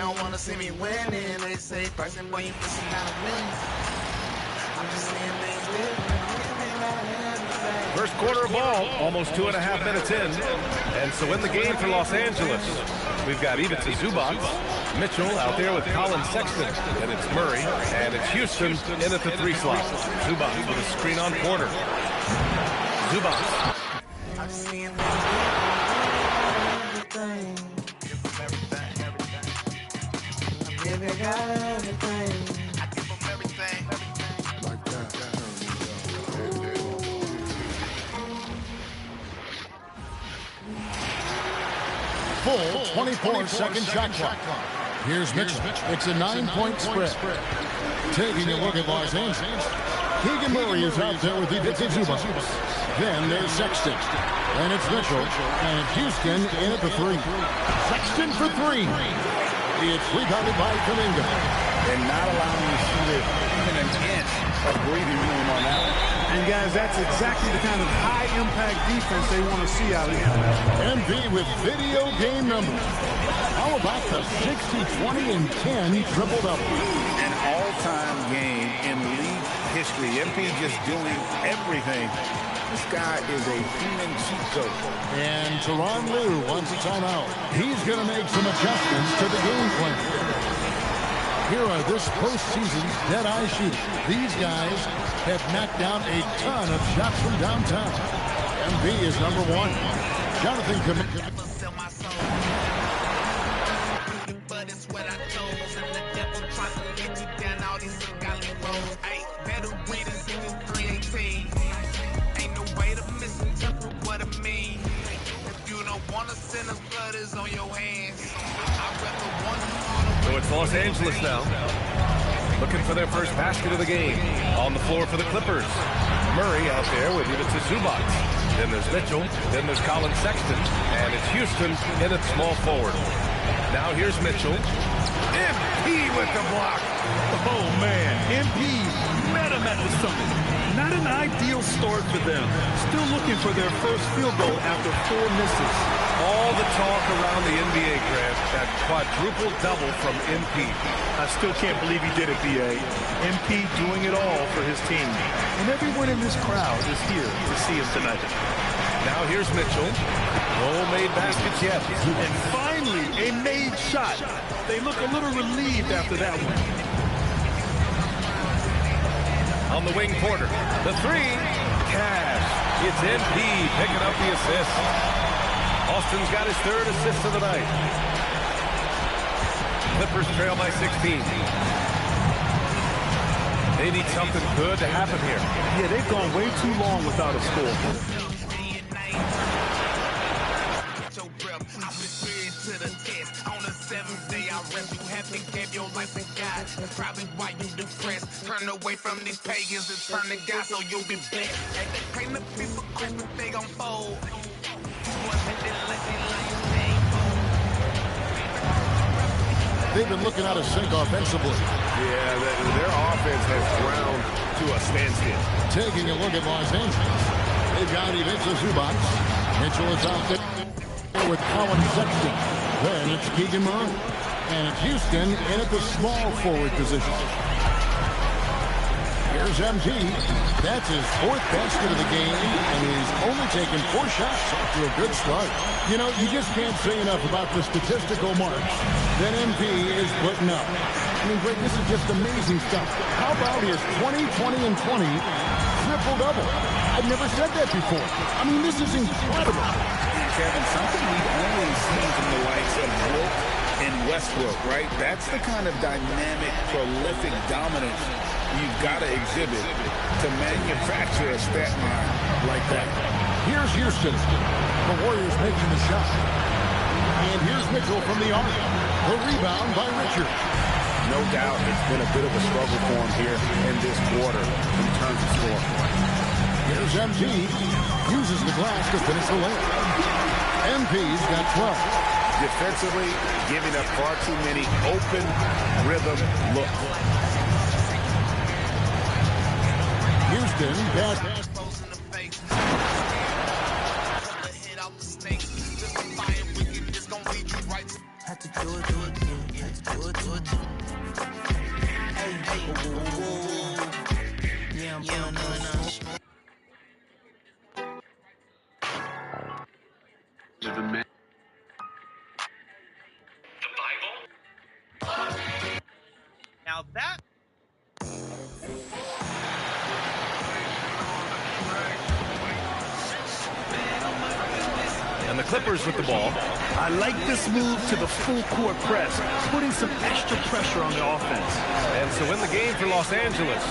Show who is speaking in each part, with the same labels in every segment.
Speaker 1: don't wanna see me winning. They say, person, boy, you missing out on wins. I'm just saying things different.
Speaker 2: First quarter of ball, almost 2.5 minutes in. And so in the game for Los Angeles, we've got Nba2k26 Mitchell out there with Colin Sexton. And it's Murray. And it's Houston in at the 3 slot. Zubac with a screen on Porter. Zubac.
Speaker 1: I'm seeing everything. Give them everything. I give you everything. I give them everything. Like that.
Speaker 3: Full 24-second shot clock. Here's Mitchell. It's a 9-point spread. Taking a look at Los Angeles. Keegan Murray is out there with Nba2k26. Then there's Sexton. And it's Mitchell. And Houston in at the 3. Sexton for 3. It's rebounded by Kuminga.
Speaker 4: And not allowing the shooter even an inch of breathing room on that one.
Speaker 5: And guys, that's exactly the kind of high-impact defense they want to see out here.
Speaker 3: MB with video game numbers. How about the 60, 20, and 10 triple-double?
Speaker 4: An all-time game in league history. MP just doing everything. This guy is a human cheat code.
Speaker 3: And Tyronn Lue wants a timeout. He's going to make some adjustments to the game plan. Here are this postseason's dead-eye shooters. These guys have knocked down a ton of shots from downtown. MB is number 1. Jonathan Kuminga.
Speaker 2: So it's Los Angeles now, looking for their first basket of the game. On the floor for the Clippers. Murray out there with Nba2k26. Then there's Mitchell. Then there's Colin Sexton. And it's Houston in at small forward. Now here's Mitchell. MP with the block.
Speaker 5: Oh, man. MP met him at the summit. Not an ideal start for them. Still looking for their first field goal after 4 misses.
Speaker 2: All the talk around the NBA, Grant, that quadruple double from MP.
Speaker 5: I still can't believe he did it, B.A. MP doing it all for his team. And everyone in this crowd is here to see him tonight.
Speaker 2: Now here's Mitchell. No made baskets yet.
Speaker 5: And finally, a made shot. They look a little relieved after that one.
Speaker 2: On the wing, Porter. The 3. Cash. It's MP picking up the assist. Austin's got his 3rd assist of the night. Clippers trail by 16. They need something good to happen here.
Speaker 5: Yeah, they've gone way too long without a score.
Speaker 1: Probably why you depressed. Turn away from these pagans and turn to God so you'll be blessed. They paint the people Christmas, they gon' fold.
Speaker 3: They've been looking out of sync offensively.
Speaker 2: Yeah, their offense has ground to a standstill.
Speaker 3: Taking a look at Los Angeles. They've got Nba2k26. Mitchell is out there with Colin Sexton. Then it's Keegan Murray. And it's Houston in at the small forward position. Here's MT. That's his 4th basket of the game, and he's only taken 4 shots to a good start. You know, you just can't say enough about the statistical marks that MP is putting up. I mean, Greg, this is just amazing stuff. How about his 20, 20, and 20 triple-double? I've never said that before. I mean, this is incredible.
Speaker 4: Kevin, something we've only seen from the likes of Wilt and Westbrook, right? That's the kind of dynamic, prolific dominance you've got to exhibit to manufacture a stat line like that.
Speaker 3: Here's Houston. The Warriors making the shot. And here's Mitchell from the arc. The rebound by Richard.
Speaker 4: No doubt it's been a bit of a struggle for him here in this quarter in terms of score.
Speaker 3: Here's MT. Uses the glass to finish the layup. MP's got 12.
Speaker 4: Defensively, giving up far too many open rhythm looks.
Speaker 3: Houston got
Speaker 1: Had to do it again. Had to do Now that
Speaker 2: And the Clippers with the ball.
Speaker 5: I like this move to the full court press, putting some extra pressure on the offense.
Speaker 2: And so in the game for Los Angeles,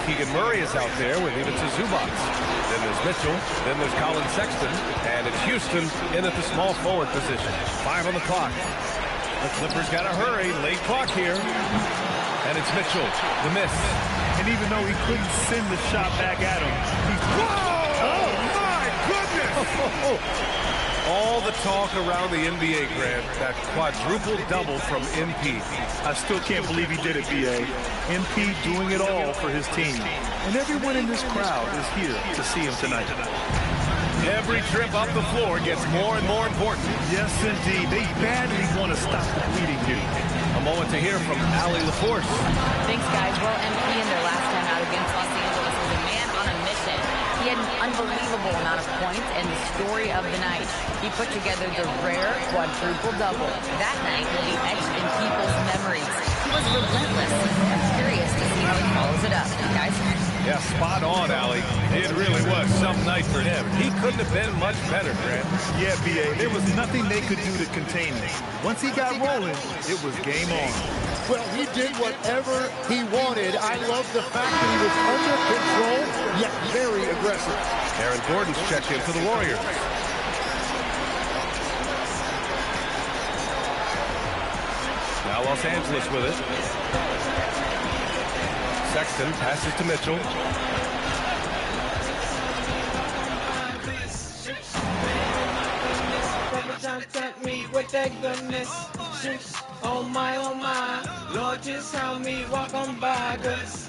Speaker 2: Keegan Murray is out there with Ivica Zubac. Then there's Mitchell. Then there's Colin Sexton. And it's Houston in at the small forward position. 5 on the clock. The Clippers got to hurry. Late clock here. And it's Mitchell. The miss.
Speaker 5: And even though he couldn't send the shot back at him,
Speaker 2: Whoa! Oh, my goodness! All the talk around the NBA, Grant, that quadruple double from MP.
Speaker 5: I still can't believe he did it, B.A. MP doing it all for his team. And everyone in this crowd is here to see him tonight.
Speaker 2: Every trip up the floor gets more and more important.
Speaker 5: Yes, indeed. They badly want to stop the bleeding here.
Speaker 2: A moment to hear from Allie LaForce.
Speaker 6: Thanks, guys. Well, MP in their last time out against Los Angeles was a man on a mission. He had an unbelievable amount of points and the story of the night. He put together the rare quadruple double. That night will be etched in people's memories. He was relentless. I'm curious to see how he follows it up. Guys?
Speaker 2: Yeah, spot on, Allie. It really was some night for him. He couldn't have been much better, Grant.
Speaker 5: Yeah, B.A., there was nothing they could do to contain him. Once he got rolling, it was game on.
Speaker 3: Well, he did whatever he wanted. I love the fact that he was under control, yet very aggressive.
Speaker 2: Aaron Gordon's checked in for the Warriors. Now Los Angeles with it. Sexton passes to Mitchell.
Speaker 7: Tempt me with their goodness. Oh my, Lord, just help me walk on by this.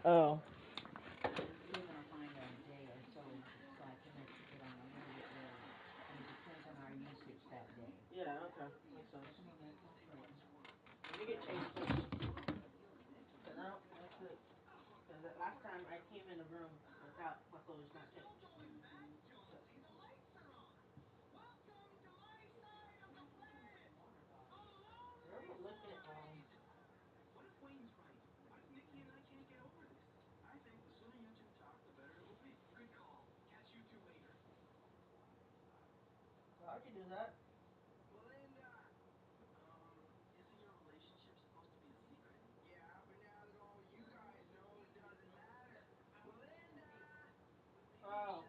Speaker 8: Oh. Yeah, okay. Makes sense. Let me get changed first. Because that's it. Because the last time I came in the room without my clothes not changed. You're looking at how'd you do that? Oh.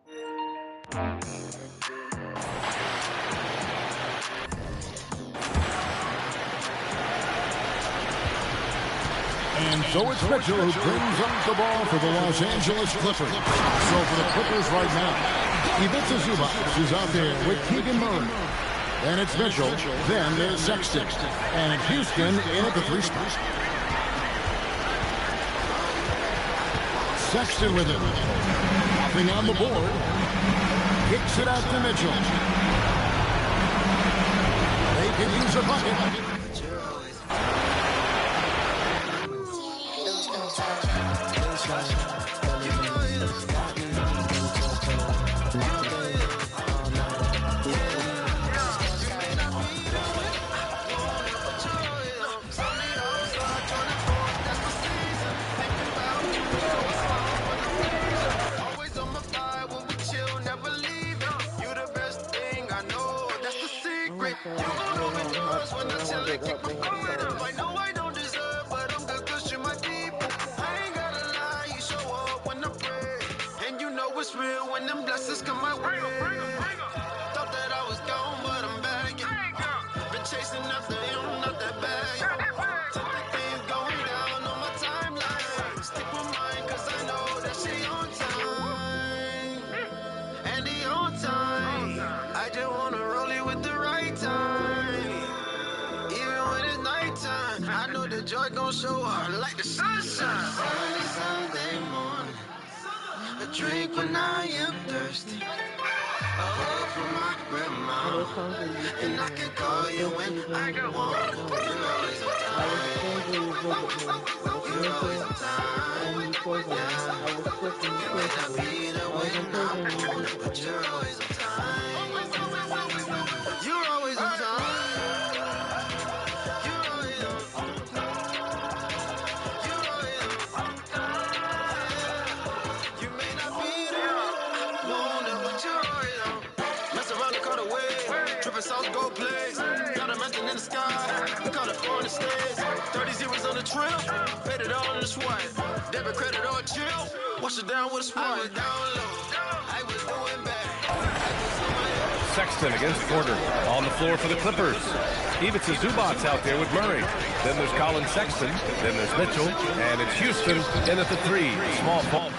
Speaker 3: And so it's Mitchell who brings up the ball for the Los Angeles Clippers. So for the Clippers right now, Ivica Zubac is out there with Keegan Murray. And it's Mitchell, then there's Sexton. And it's Houston in at the 3 spot. Sexton with it. Nothing on the board. Kicks it out to Mitchell. They can use a bucket.
Speaker 1: It's real when them blessings come my way. Thought that I was gone, but I'm back. Been chasing after you, not that bad. Took the things going down on my timeline. Stick with mine, cause I know that she on time. And he on time. I just wanna roll it with the right time. Even when it's nighttime, I know the joy gon' show up like the sunshine. Sunday morning. A drink when I am thirsty. A hug from my grandma. And I can call you when I got one. You're always on time. You're always on time. Yeah. You may not be the way I want it, but you're always on time. You're always on time. Sauce go play. Got a mountain in the sky. We caught it on the stage. 30 zeros on the trip. Paid it all in the swipe. Debit, credit, or chill. Wash it down with a swipe. I was down low. I was doing bad.
Speaker 2: Sexton against Porter. On the floor for the Clippers. Ivica Zubac's out there with Murray. Then there's Colin Sexton. Then there's Mitchell. And it's Houston in at the 3. Small ball.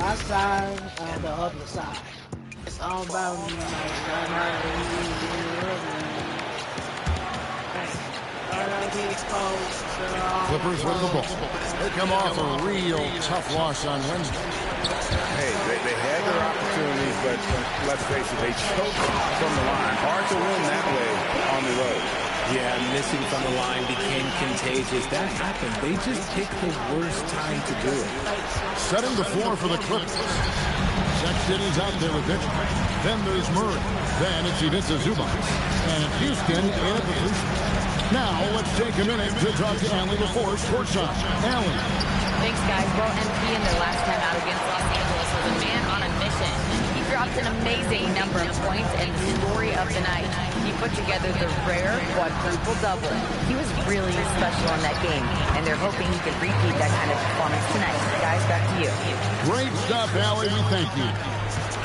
Speaker 8: My side and the other side. It's all about me.
Speaker 3: Clippers with the ball. They come off a real tough loss on Wednesday.
Speaker 4: Hey, they had their opportunities, but let's face it, they choked from the line. Hard to win that way on the road.
Speaker 9: Yeah, missing from the line became contagious. That happened. They just picked the worst time to do it.
Speaker 3: Setting the floor for the Clippers. Sexton is out there with Mitchell. Then there's Murray. Then it's Ivica Zubac. And it's Houston in at the 3. Now, let's take a minute to talk to Allen before courtside. Allen.
Speaker 6: Thanks, guys. Well, MP in their last time out against Los Angeles was a man on a mission. He dropped an amazing number of points and the story of the night. He put together the rare quadruple-double. He was really special in that game, and they're hoping he can repeat that kind of performance tonight. Guys, back to you.
Speaker 3: Great stuff, Allie. We thank you.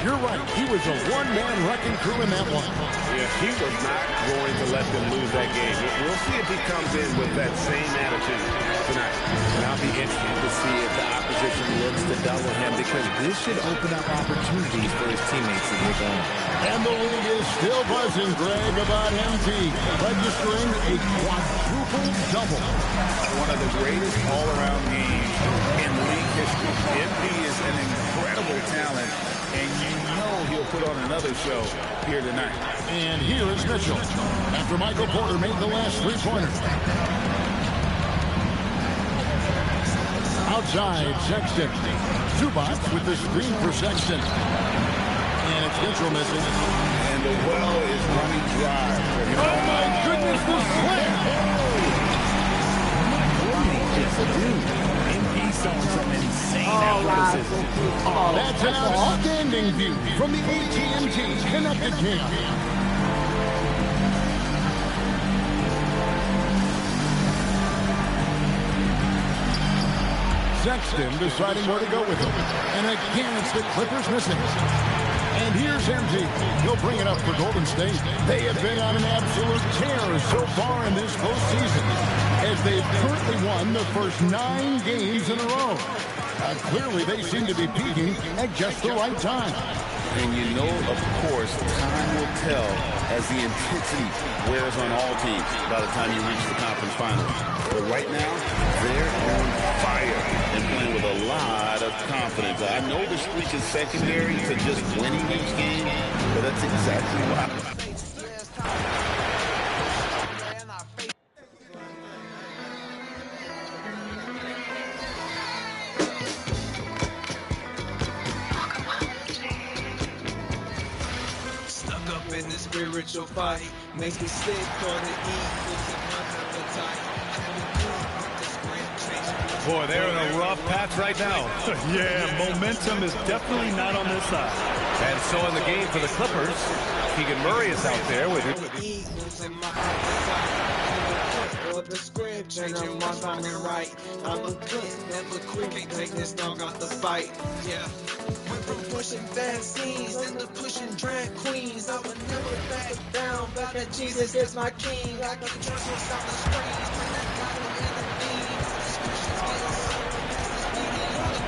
Speaker 3: You're right. He was a one-man wrecking crew in that one.
Speaker 4: Yeah, he was not going to let them lose that game. We'll see if he comes in with that same attitude tonight.
Speaker 9: And I'll be interested to see if the opposition looks to double him, because this should open up opportunities for his teammates to get going.
Speaker 3: And the league is still buzzing, Greg, about MP registering a quadruple-double.
Speaker 4: One of the greatest all-around games in league history. MP is an incredible talent, and you know he'll put on another show here tonight.
Speaker 3: And here is Mitchell after Michael Porter made the last 3-pointer. Outside, Sexton. Zubac with the screen for Sexton. And it's Mitchell missing.
Speaker 4: And the well is running dry.
Speaker 3: Oh, my goodness, the slam!
Speaker 9: What did he just do? MP saw athleticism.
Speaker 3: That's an outstanding view from the AT&T Connected Camp. Sexton deciding where to go with him. And again, it's the Clippers missing. And here's MG. He'll bring it up for Golden State. They have been on an absolute tear so far in this postseason, as they've currently won the first 9 games in a row. Clearly, they seem to be peaking at just the right time.
Speaker 4: And you know, of course, time will tell as the intensity wears on all teams by the time you reach the conference finals. But right now, they're on fire and playing with a lot of confidence. I know the streak is secondary to just winning each game, but that's exactly why.
Speaker 7: In the spiritual fight makes me sick for the
Speaker 2: Boy, they're in a rough patch right now.
Speaker 5: Yeah, momentum is definitely not on their side.
Speaker 2: And so in the game for the Clippers, Keegan Murray is out there with it.
Speaker 7: the script, and I'm on it right. I'm a good, never quit, can't take this dog out the fight. Yeah. Went from pushing vaccines into pushing drag queens. I would never back down, back at Jesus is my king. I can trust what's on the screens.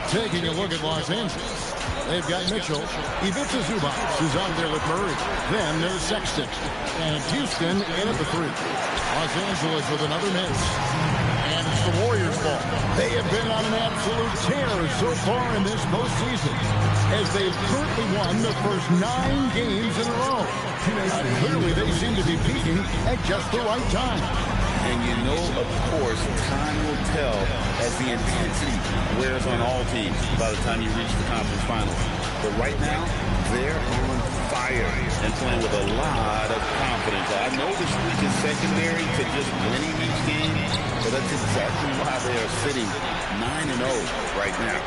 Speaker 3: Taking a look at Los Angeles, they've got Mitchell. Ivica Zubac is out there with Murray. Then there's Sexton. And Houston in at the 3. Los Angeles with another miss. And it's the Warriors' ball. They have been on an absolute tear so far in this postseason, as they've currently won the first 9 games in a row. Clearly, they seem to be peaking at just the right time.
Speaker 4: And you know, of course, time will tell as the intensity wears on all teams by the time you reach the conference finals. But right now, they're on fire and playing with a lot of confidence. I know the streak is secondary to just winning each game, but that's exactly why they are sitting 9-0 right now.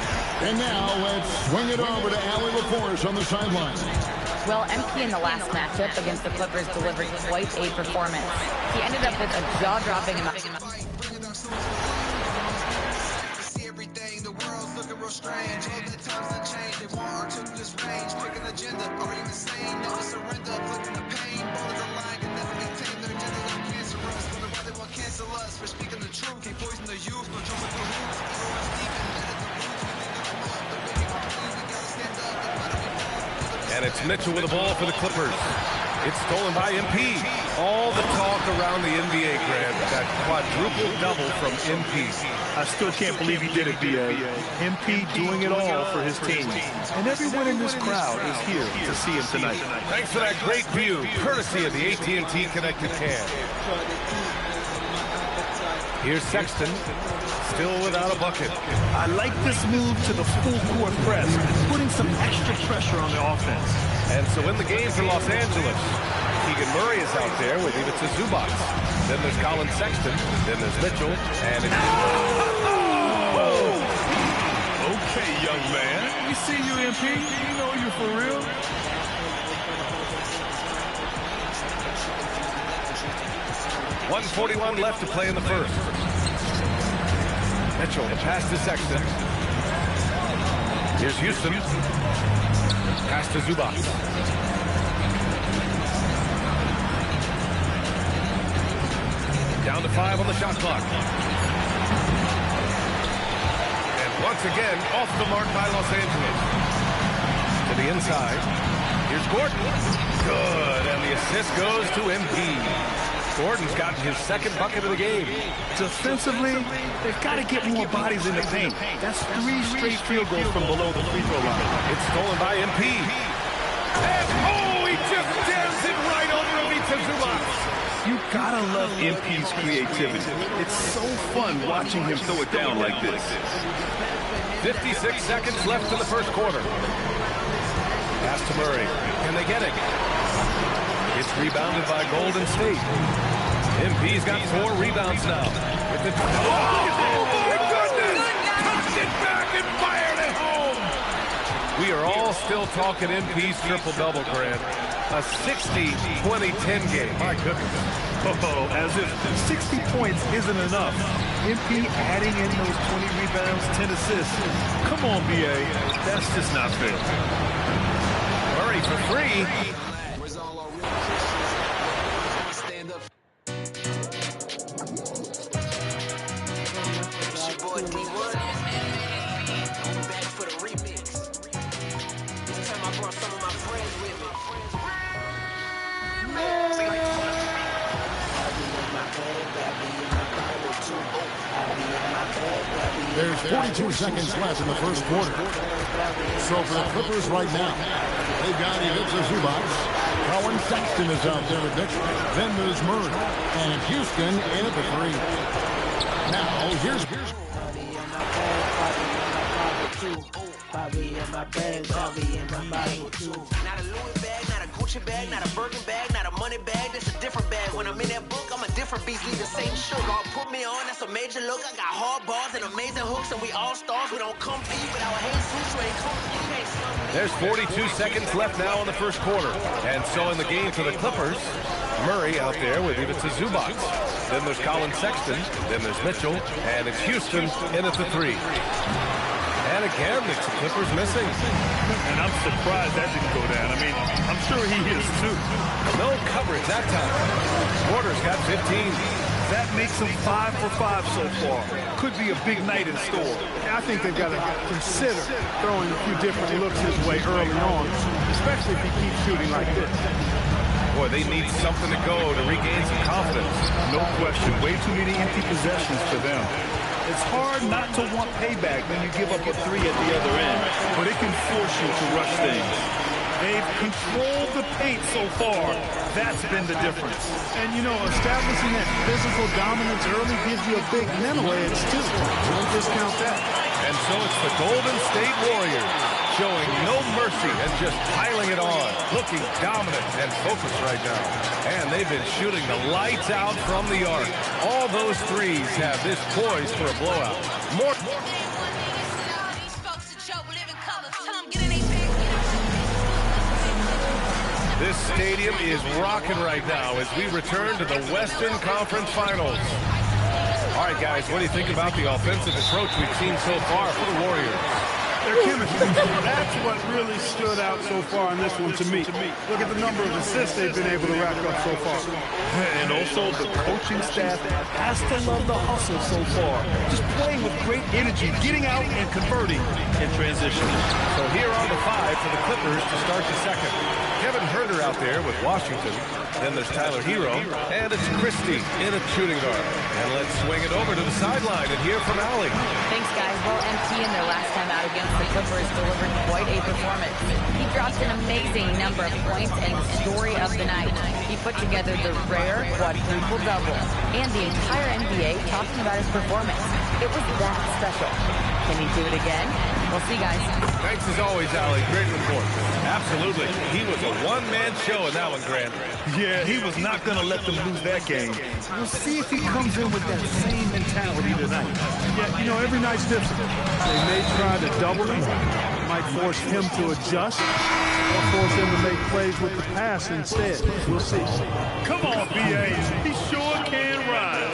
Speaker 3: And now let's swing it over to Allie LaForce on the sideline.
Speaker 6: Well, MP in the last matchup against the Clippers delivered quite a performance. He ended up with a jaw-dropping amount.
Speaker 1: See everything, the world's looking real strange. All the times that change, they want to this range. Pick an agenda, are you insane? Never surrender, flicking the pain. Borders of line can never be tamed. Their agenda is cancerous. Wonder why they want to cancel us for speaking the truth. Can't poison the youth, no drum with the roots. Everyone's deep embedded the roots. We think of the mud, the way we gotta stand up. No matter we fall.
Speaker 2: And it's Mitchell with the ball for the Clippers. It's stolen by MP. All the talk around the NBA, Grant, that quadruple double from MP.
Speaker 5: I still can't believe he did it, B.A. MP doing it all for his team. And everyone in this crowd is here to see him tonight.
Speaker 2: Thanks for that great view, courtesy of the AT&T Connected Cam. Here's Sexton, still without a bucket.
Speaker 5: I like this move to the full court press, putting some extra pressure on the offense.
Speaker 2: And so in the game for Los Angeles, Keegan Murray is out there with Ivica Zubac. Then there's Colin Sexton. Then there's Mitchell. And it's...
Speaker 5: Oh! Okay, young man. We see you, MP. You know you're for real.
Speaker 2: .141 left to play in the first. Mitchell, pass to Sexton. Here's Houston. Pass to Zubac. Down to 5 on the shot clock. And once again, off the mark by Los Angeles. To the inside. Here's Gordon. Good. And the assist goes to MP. Gordon's gotten his second bucket of the game.
Speaker 5: Defensively, they've got to get more bodies in the paint. That's 3 straight field goals from below the free throw line.
Speaker 2: It's stolen by MP. And, oh, he just jams it right over Ivica Zubac.
Speaker 5: You gotta love MP's creativity. It's so fun watching him throw it down like this.
Speaker 2: 56 seconds left in the first quarter. Pass to Murray. Can they get it? It's rebounded by Golden State. MP's got 4 rebounds now. With the... Oh, my goodness! Tucked it back and fired it home! We are all still talking MP's triple-double, Grant. A 60-20-10 game. My goodness.
Speaker 5: Oh, as if 60 points isn't enough. MP adding in those 20 rebounds, 10 assists. Come on, BA. That's just not fair.
Speaker 2: Murray for three.
Speaker 3: There's 42 seconds left in the first quarter. So for the Clippers right now, they've got Ivica Zubac. Colin Sexton is out there with Mitchell. Then there's Murray. And Houston in at the three. Now, here's
Speaker 7: Bobby in my bag, Bobby in my body too.
Speaker 10: Not a Louis bag, not a Gucci bag, not a Birkin bag, not a money bag. That's a different bag. When I'm in that book, I'm a different beast. Leave the same sugar. All put me on, that's a major look. I got hard bars and amazing hooks, and we all stars. We don't compete with our hands. You ain't compete.
Speaker 2: There's 42 seconds left now in the first quarter. And so in the game for the Clippers, Murray out there with Ivica Zubac. Then there's Colin Sexton. Then there's Mitchell. And it's Houston in at the three. And again, it's the Clippers missing.
Speaker 5: And I'm surprised that didn't go down. I mean, I'm sure he is too.
Speaker 2: No coverage that time. Porter's got 15.
Speaker 5: That makes him 5 for 5 so far. Could be a big night in store.
Speaker 11: I think they've got to consider throwing a few different looks his way early on, especially if he keeps shooting like this.
Speaker 2: Boy, they need something to go to regain some confidence.
Speaker 5: No question. Way too many empty possessions for them. It's hard not to want payback when you give up a three at the other end, but it can force you to rush things. They've controlled the paint so far. That's been the difference.
Speaker 11: And, you know, establishing that physical dominance early gives you a big mental edge, too. Don't discount that.
Speaker 2: And so it's the Golden State Warriors showing no mercy and just piling it on, looking dominant and focused right now. And they've been shooting the lights out from the arc. All those threes have this poised for a blowout. More. This stadium is rocking right now as we return to the Western Conference Finals. All right, guys, what do you think about the offensive approach we've seen so far for the Warriors?
Speaker 11: Their chemistry, that's what really stood out so far in this one to me. Look at the number of assists they've been able to rack up so far.
Speaker 5: And also the coaching staff has to love the hustle so far. Just playing with great energy, getting out and converting in transition.
Speaker 2: So here are the five for the Clippers to start the second. Kevin Huerter out there with Washington. Then there's Tyler Hero. And it's Christie in at shooting guard. And let's swing it over to the sideline and hear from Allie.
Speaker 6: Thanks, guys. Well, MP in their last time out against the Clippers delivered quite a performance. He dropped an amazing number of points and the story of the night. He put together the rare quadruple-double. And the entire NBA talking about his performance. It was that special. Can he do it again? We'll see, guys.
Speaker 2: Thanks as always, Allie. Great report. Absolutely. He was a one-man show in that one, Grant.
Speaker 5: Yeah, he was not going to let them lose that game. We'll see if he comes in with that same mentality tonight.
Speaker 11: Yeah, you know, every night's different. They may try to double him. Might force him to adjust or force him to make plays with the pass instead. We'll see.
Speaker 5: Come on, B.A. He sure can rise.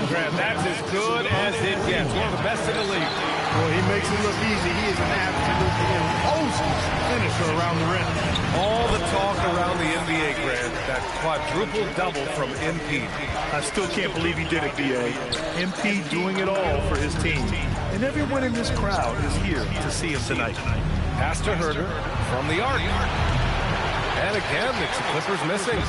Speaker 2: Grant, that's as good as it gets. One of the best in the league.
Speaker 11: Well, he makes it look easy. He is an absolutely imposing finisher around the rim.
Speaker 2: All the talk around the NBA, Grant, that quadruple-double from MP.
Speaker 5: I still can't believe he did it, B.A. MP doing it all for his team. And everyone in this crowd is here to see him tonight.
Speaker 2: Pass to Huerter from the arc. And again, it's the Clippers missing.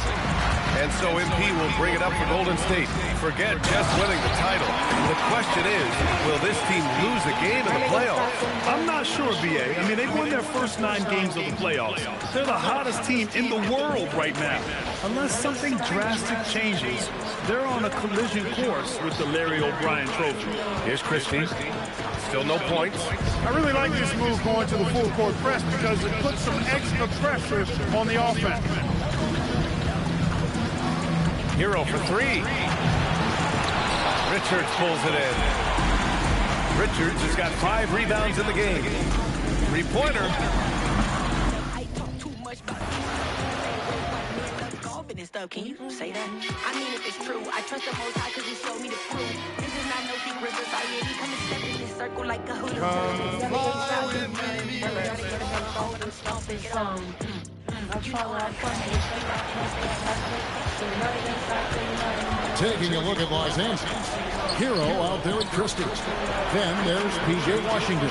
Speaker 2: And so MP will bring it up for Golden State. Forget just winning the title. The question is, will this team lose a game in the playoffs?
Speaker 5: I'm not sure, B.A. I mean, they won their first 9 games of the playoffs. They're the hottest team in the world right now. Unless something drastic changes, they're on a collision course with the Larry O'Brien Trophy.
Speaker 2: Here's Christie. Still no points.
Speaker 11: I really like this move going to the full court press because it puts some extra pressure on the offense.
Speaker 2: Hero for three. Richards pulls it in. Richards has got 5 rebounds in the game. Three-pointer.
Speaker 10: messed up. Can you say that? I mean, if it's true, I trust the Most High because he showed me the proof. This is not no secret society. Come and step in this circle like a hoodoo.
Speaker 3: Taking a look at Los Angeles. Hero out there at Christie. Then there's P.J. Washington.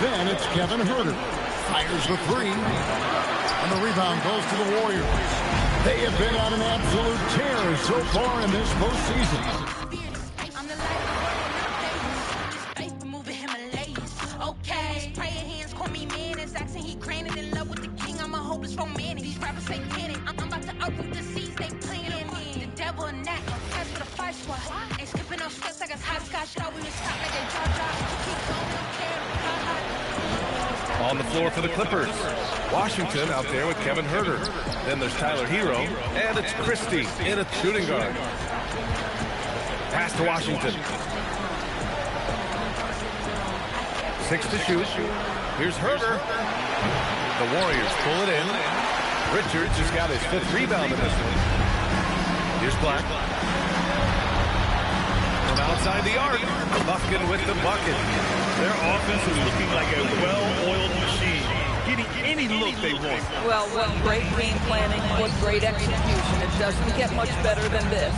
Speaker 3: Then it's Kevin Herter. Fires the three. And the rebound goes to the Warriors. They have been on an absolute tear so far in this postseason.
Speaker 10: Okay, praying hands call me man. It's accent he granted in love with the king. I'm a hopeless romantic. These rappers say panic. I'm about to uproot the seeds they playing me. The devil and that. As for the fight squad, ain't skipping no steps like it's hopscotch. Thought we would stop like they drop. Keep going, don't care.
Speaker 2: On the floor for the Clippers, Washington out there with Kevin Herter. Then there's Tyler Hero, and it's Christie in a shooting guard. Pass to Washington. 6 to shoot. Here's Herter. The Warriors pull it in. Richards just got his 5th rebound in this one. Here's Black. From outside the arc, Lufkin with the bucket.
Speaker 5: Their offense is looking like a well-oiled machine, getting any look they want.
Speaker 12: Well, what great game planning, what great execution. It doesn't get much better than this.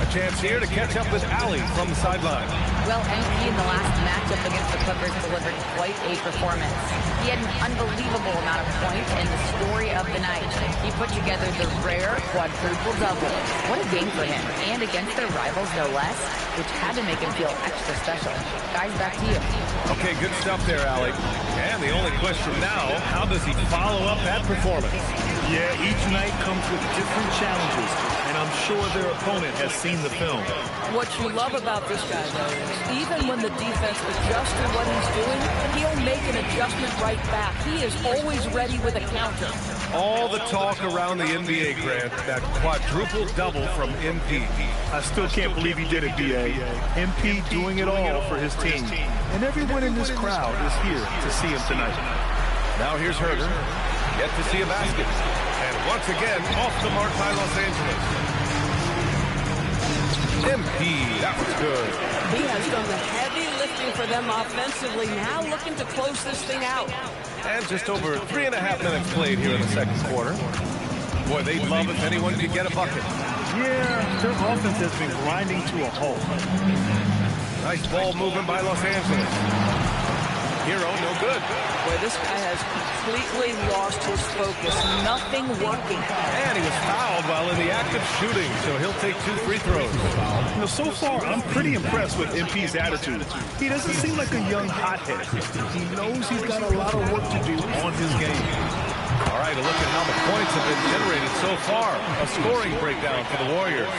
Speaker 2: A chance here to catch up with Allie from the sideline.
Speaker 6: Well, MP in the last matchup against the Clippers delivered quite a performance. He had an unbelievable amount of points and the story of the night. He put together the rare quadruple double. What a game for him, and against their rivals no less, which had to make him feel extra special. Guys, back to you.
Speaker 2: Okay, good stuff there, Allie. And the only question now, how does he follow up that performance?
Speaker 5: Yeah, each night comes with different challenges, and I'm sure their opponent has seen the film.
Speaker 12: What you love about this guy, though, is even when the defense adjusts to what he's doing, he'll make an adjustment right back. He is always ready with a counter.
Speaker 2: All the talk around the NBA, Grant, that quadruple double from MP.
Speaker 5: I still can't believe he did it, B.A. MP doing it all for his team. And everyone in this crowd is here to see him tonight.
Speaker 2: Now here's Herter. Yet to see a basket. And once again, off the mark by Los Angeles. MP, that was good.
Speaker 12: He has done the heavy lifting for them offensively, now looking to close this thing out.
Speaker 2: And just over 3.5 minutes played here in the second quarter. Boy, they'd love if anyone could get a bucket.
Speaker 5: Yeah, their offense has been grinding to a halt.
Speaker 2: Nice ball movement by Los Angeles. Hero, no good.
Speaker 12: Boy, this guy has completely lost his focus. Nothing working.
Speaker 2: And he was fouled while in the act of shooting, so he'll take 2 free throws.
Speaker 5: You know, so far, I'm pretty impressed with MP's attitude. He doesn't seem like a young hothead. He knows he's got a lot of work to do on his game.
Speaker 2: All right, a look at how the points have been generated so far. A scoring breakdown for the Warriors.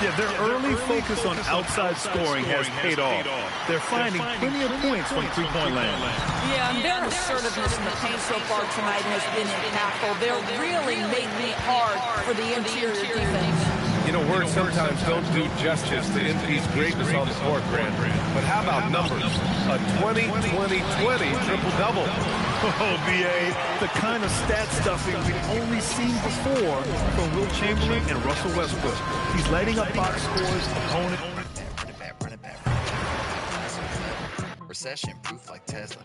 Speaker 5: Yeah, their early focus on outside scoring has paid off. They're finding plenty of points from three-point land.
Speaker 12: Yeah, and their assertiveness in the paint so far tonight has been impactful. They're really making it hard for the interior defense.
Speaker 2: You know, words sometimes don't do justice to MP's greatness on the court, Grant. But how about numbers? A 20-20-20 triple-double.
Speaker 5: Oh, B.A., the kind of stat stuffing we've only seen before from Will Chamberlain and Russell Westbrook. He's lighting up box scores, opponent.
Speaker 13: Run it back. Recession proof like Tesla.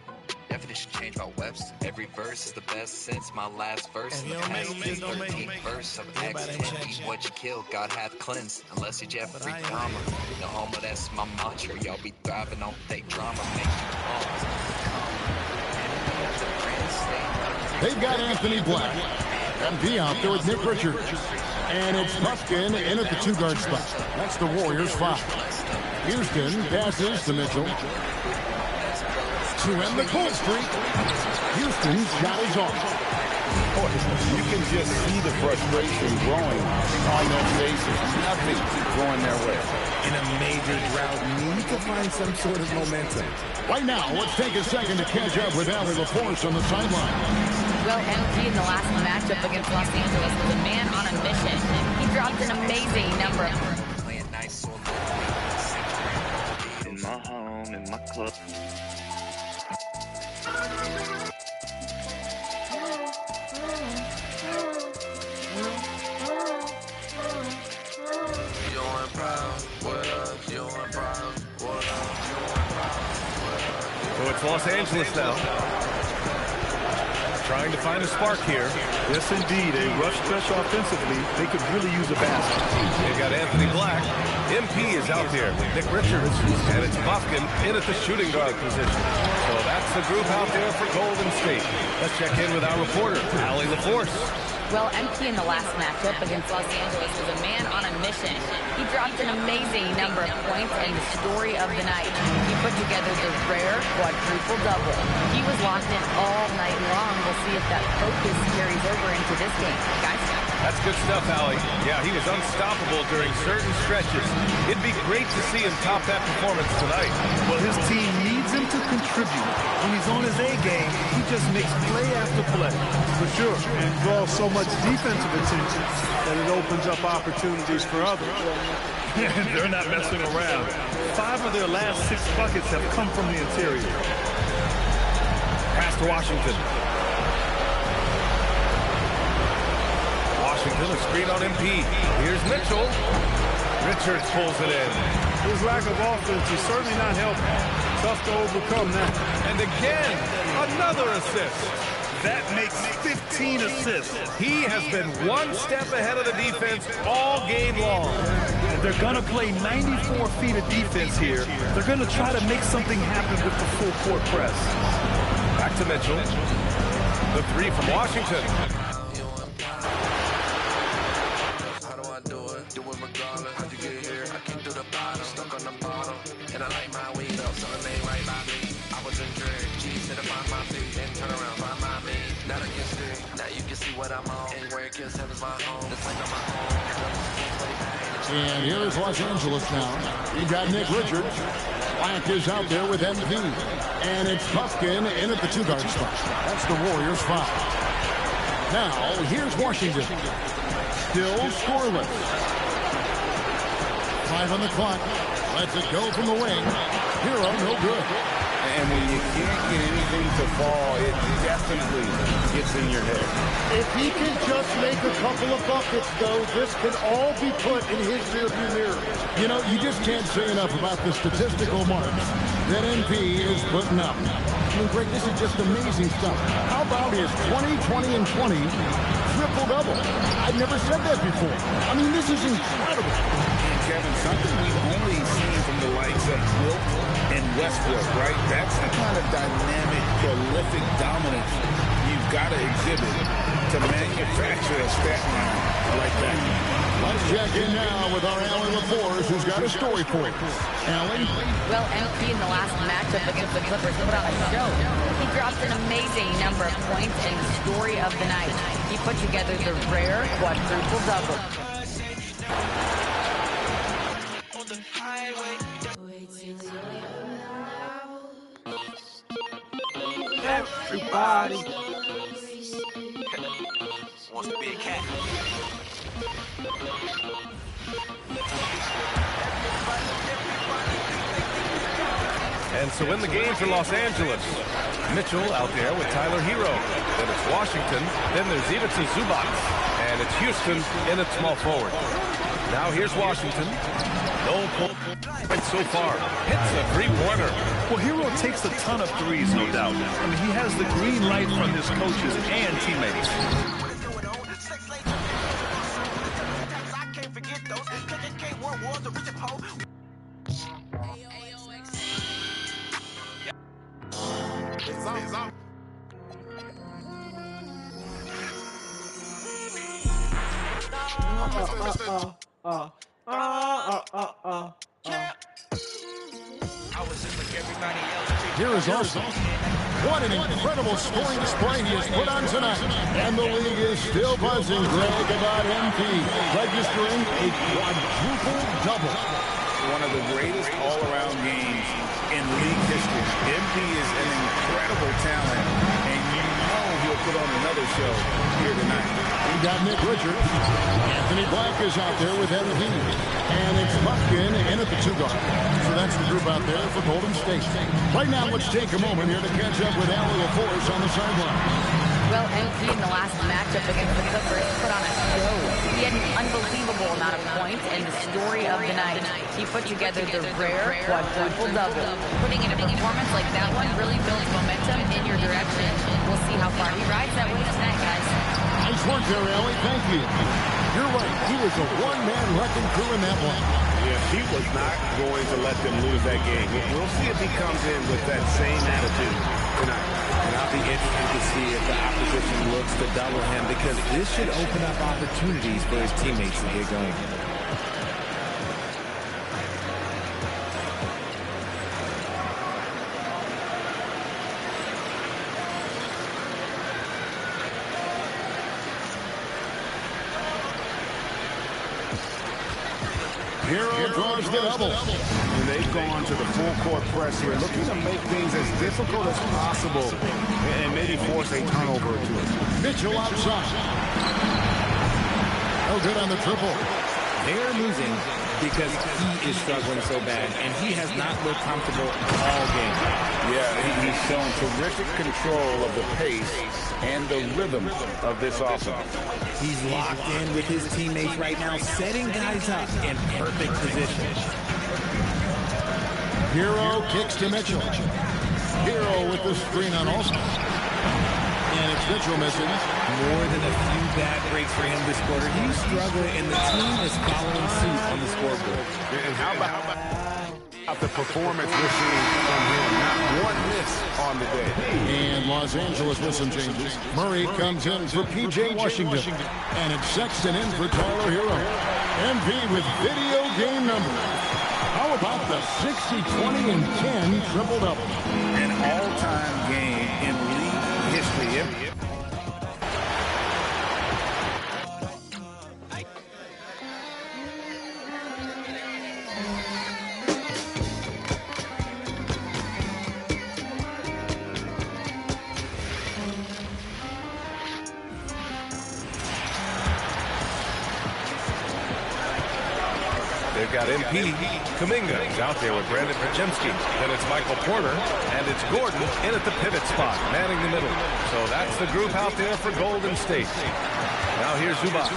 Speaker 13: Definition changed by Webster. Every verse is the best since my last verse. In the past 13th verse of Acts 10. Eat what you kill, God hath cleansed. Unless you Jeffrey Dahmer. The homo, that's my mantra. Y'all be thriving on fake drama. Make you pause.
Speaker 3: They've got Anthony Black. MP out there with Nick Richards. And it's Lufkin in at the 2-guard spot. That's the Warriors' foul. Houston passes to Mitchell. To end the cold streak. Houston's shot is off.
Speaker 4: You can just see the frustration growing on their faces. Nothing going their way.
Speaker 9: In a major drought, need to find some sort of momentum.
Speaker 3: Right now, let's take a second to catch up with Allie LaForce on the sideline.
Speaker 6: Well, MP in the last matchup against Los Angeles was a man on a mission. He dropped an amazing number of...
Speaker 13: Playing nice or in my home, in my club.
Speaker 2: it's Los Angeles now. Trying to find a spark here.
Speaker 5: Yes, indeed. A rush stretch offensively. They could really use a basket.
Speaker 2: They got Anthony Black. MP is out there with Nick Richards. And it's Boskin in at the shooting guard position. So that's the group out there for Golden State. Let's check in with our reporter, Allie LaForce.
Speaker 6: Well, MP in the last matchup against Los Angeles was a man on a mission. He dropped an amazing number of points and the story of the night. He put together the rare quadruple-double. He was locked in all night long. We'll see if that focus carries over into this game. Guys?
Speaker 2: That's good stuff, Allie. Yeah, he was unstoppable during certain stretches. It'd be great to see him top that performance tonight.
Speaker 5: Well, his team needs him to contribute. When he's on his A game, he just makes play after play.
Speaker 11: For sure, and draws so much defensive attention that it opens up opportunities for others.
Speaker 5: They're not messing around. 5 of their last 6 buckets have come from the interior.
Speaker 2: Pass to Washington. Washington, a screen on MP. Here's Mitchell. Richards pulls it in.
Speaker 11: His lack of offense is certainly not helping. Tough to overcome that.
Speaker 2: And again, another assist.
Speaker 5: That makes 15 assists.
Speaker 2: He has been one step ahead of the defense all game long.
Speaker 5: And they're going to play 94 feet of defense here. They're going to try to make something happen with the full court press.
Speaker 2: Back to Mitchell. The 3 from Washington.
Speaker 10: How do I do it? Do it regardless. How'd you get here? I came through the bottom, stuck on the bottom. And I like my weed up, so it made right by me. I was in drag, G's hit upon my feet, and turn around, find my me. Now I can see, now you can see what I'm on. Anywhere it kills heaven's my home. This ain't my home.
Speaker 3: And here is Los Angeles now. You got Nick Richards. Black is out there with MP. And it's Boskin in at the 2-guard spot. That's the Warriors' foul. Now, here's Washington. Still scoreless. 5 on the clock. Lets it go from the wing. Hero, no good.
Speaker 4: And when you can't get anything to fall, it definitely gets in your head.
Speaker 3: If he can just make a couple of buckets, though, this can all be put in his rearview mirror. You know, you just can't say enough about the statistical marks that MP is putting up. I mean, Greg, this is just amazing stuff. How about his 20, 20, and 20 triple-double? I've never said that before. I mean, this is incredible.
Speaker 4: And Kevin, something we've only seen from the likes of Wilt and Westbrook, right? That's the kind of dynamic, prolific dominance you've got to exhibit to manufacture a stat line like that.
Speaker 3: Let's check in now with our Allie LaForce, who's got a story for us. Allie?
Speaker 6: Well, MP in the last matchup against the Clippers put on a show. He dropped an amazing number of points and the story of the night. He put together the rare quadruple-double.
Speaker 7: Everybody
Speaker 10: wants to be a cat.
Speaker 2: And so in the game for Los Angeles, Mitchell out there with Tyler Hero. Then it's Washington. Then there's Ivica Zubac. And it's Houston in at small forward. Now here's Washington. No points so far. Hits a 3-pointer.
Speaker 5: Well, Hero takes a ton of threes, no doubt. I mean, he has the green light from his coaches and teammates.
Speaker 3: Here is Austin. What an incredible scoring display he has put on tonight. And the league is still buzzing, Greg, about MP registering a quadruple-double.
Speaker 4: One of the greatest all-around games in league history. MP is an incredible talent, and you know he'll put on another show here tonight.
Speaker 3: We got Nick Richards. Anthony Black is out there with MP. And it's Boskin in at the 2-guard. So that's the group out there for Golden State. Right now, let's take a moment here to catch up with Allie LaForce on the sideline.
Speaker 6: Well, MP in the last matchup against the Clippers put on a show. He had an unbelievable amount of points and the story of the night. He put together the rare quadruple-double. Putting in a performance like that one really builds momentum in your direction. We'll see how far he rides that wave tonight, guys.
Speaker 3: Nice work there, Ellie. Thank you. You're right. He was a one-man wrecking crew in that one.
Speaker 14: Yeah, he was not going to let them lose that game. We'll see if he comes in with that same attitude tonight.
Speaker 9: And I'll be interested to see if the opposition looks to double him, because this should open up opportunities for his teammates to get going.
Speaker 3: Hero draws the double.
Speaker 14: And they've gone to the full-court press here, looking to make things as difficult as possible and maybe force a turnover or two.
Speaker 3: Mitchell outside. No good on the triple.
Speaker 9: They're losing because he is struggling so bad, and he has not looked comfortable all game.
Speaker 4: Yeah, he's shown terrific control of the pace and the rhythm of this offense.
Speaker 9: He's locked in with his teammates right now, setting guys up in perfect position.
Speaker 3: Hero kicks to Mitchell. Hero with the screen on Olsen. And it's Mitchell missing.
Speaker 9: More than a few bad breaks for him this quarter. He's struggling, and the team is following suit on the scoreboard.
Speaker 14: And how about the performance we're seeing from him? Not one miss on the day.
Speaker 3: And Los Angeles with some changes. Murray comes in for P.J. Washington. And it's Sexton in for Tyler Hero. MP with video game number. How about the 60, 20, and 10 triple-double?
Speaker 4: An all-time game in league history.
Speaker 2: They've got MP. Kuminga is out there with Brandon Pajemski. Then it's Michael Porter, and it's Gordon in at the pivot spot, manning the middle. So that's the group out there for Golden State. Now here's Zubac.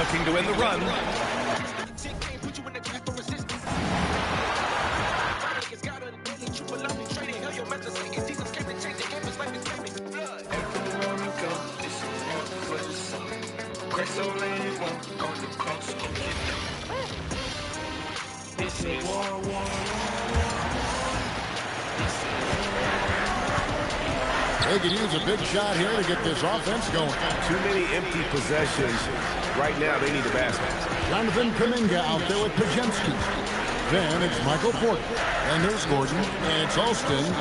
Speaker 2: Looking to win the run.
Speaker 3: They could use a big shot here to get this offense going.
Speaker 14: Too many empty possessions. Right now, they need a basket.
Speaker 3: Jonathan Kuminga out there with Pajemski. Then it's Michael Porter. And there's Gordon. And it's Alston.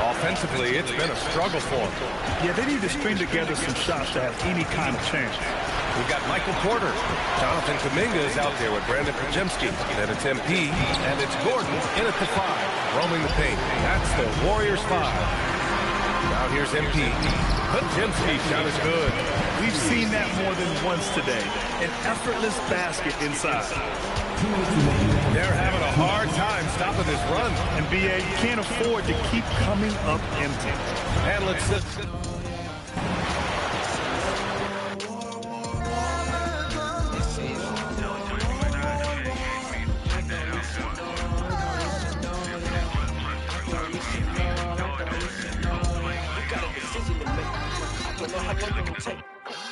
Speaker 2: Offensively, it's been a struggle for them.
Speaker 5: Yeah, they need to string together some shots to have any kind of chance.
Speaker 2: We've got Michael Porter. Jonathan Kuminga is out there with Brandon Pajemski. Then it's MP, and it's Gordon in at the 5, roaming the paint. That's the Warriors 5. Now here's MP. Pajemski shot is good.
Speaker 5: We've seen that more than once today. An effortless basket inside.
Speaker 2: They're having a hard time stopping this run.
Speaker 5: And BA, you can't afford to keep coming up empty.
Speaker 2: And let's sit.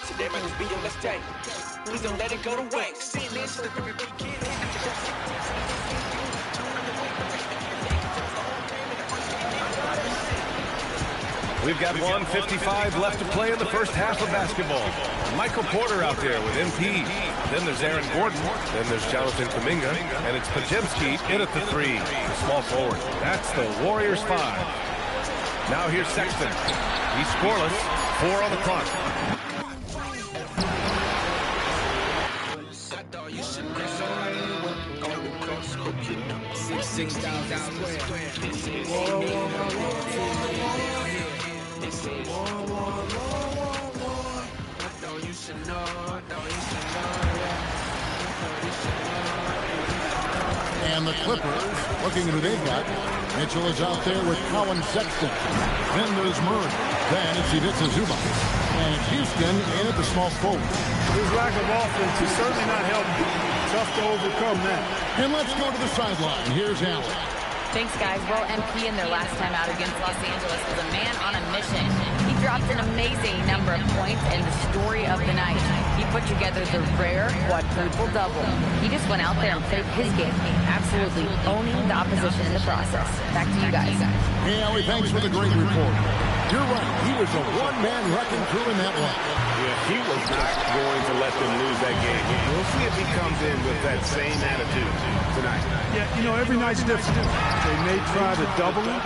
Speaker 10: Today might just be your last day. Please don't let it go to waste.
Speaker 2: We've got 1:55 left to play in the first half of basketball. Michael Porter out there with MP. Then there's Aaron Gordon. Then there's Jonathan Kuminga. And it's Pajemski in at the 3, the small forward. That's the Warriors 5. Now here's Sexton. He's scoreless. 4 on the clock.
Speaker 3: And the Clippers, looking at who they've got. Mitchell is out there with Colin Sexton. Then there's Murray. Then it's Ivica Zubac. And Houston in at the small forward.
Speaker 11: His lack of offense is certainly not helping. Tough to overcome that.
Speaker 3: And let's go to the sideline. Here's Allen.
Speaker 6: Thanks, guys. Well, MP in their last time out against Los Angeles was a man on a mission. He dropped an amazing number of points and the story of the night. He put together the rare quadruple double. He just went out there and played his game, absolutely owning the opposition in the process. Back to you guys.
Speaker 3: Hey, Allie, thanks for the great report. You're right. He was a one-man wrecking crew in that one.
Speaker 14: Yeah, he was not going to let them lose that game. We'll see if he comes in with that same attitude tonight.
Speaker 11: Yeah, you know, every night's different. They may try to double him,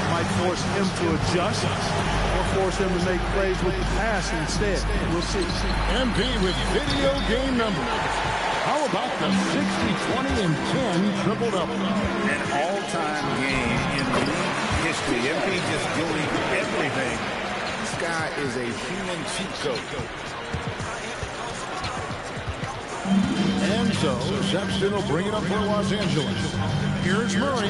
Speaker 11: might force him to adjust, or force him to make plays with the pass instead. We'll see.
Speaker 3: MP with video game numbers. How about the 60, 20, and 10 triple-double?
Speaker 4: An all-time game in league history. MP just doing everything. This guy is a human cheat code.
Speaker 3: And so, Sexton will bring it up for Los Angeles. Here's Murray.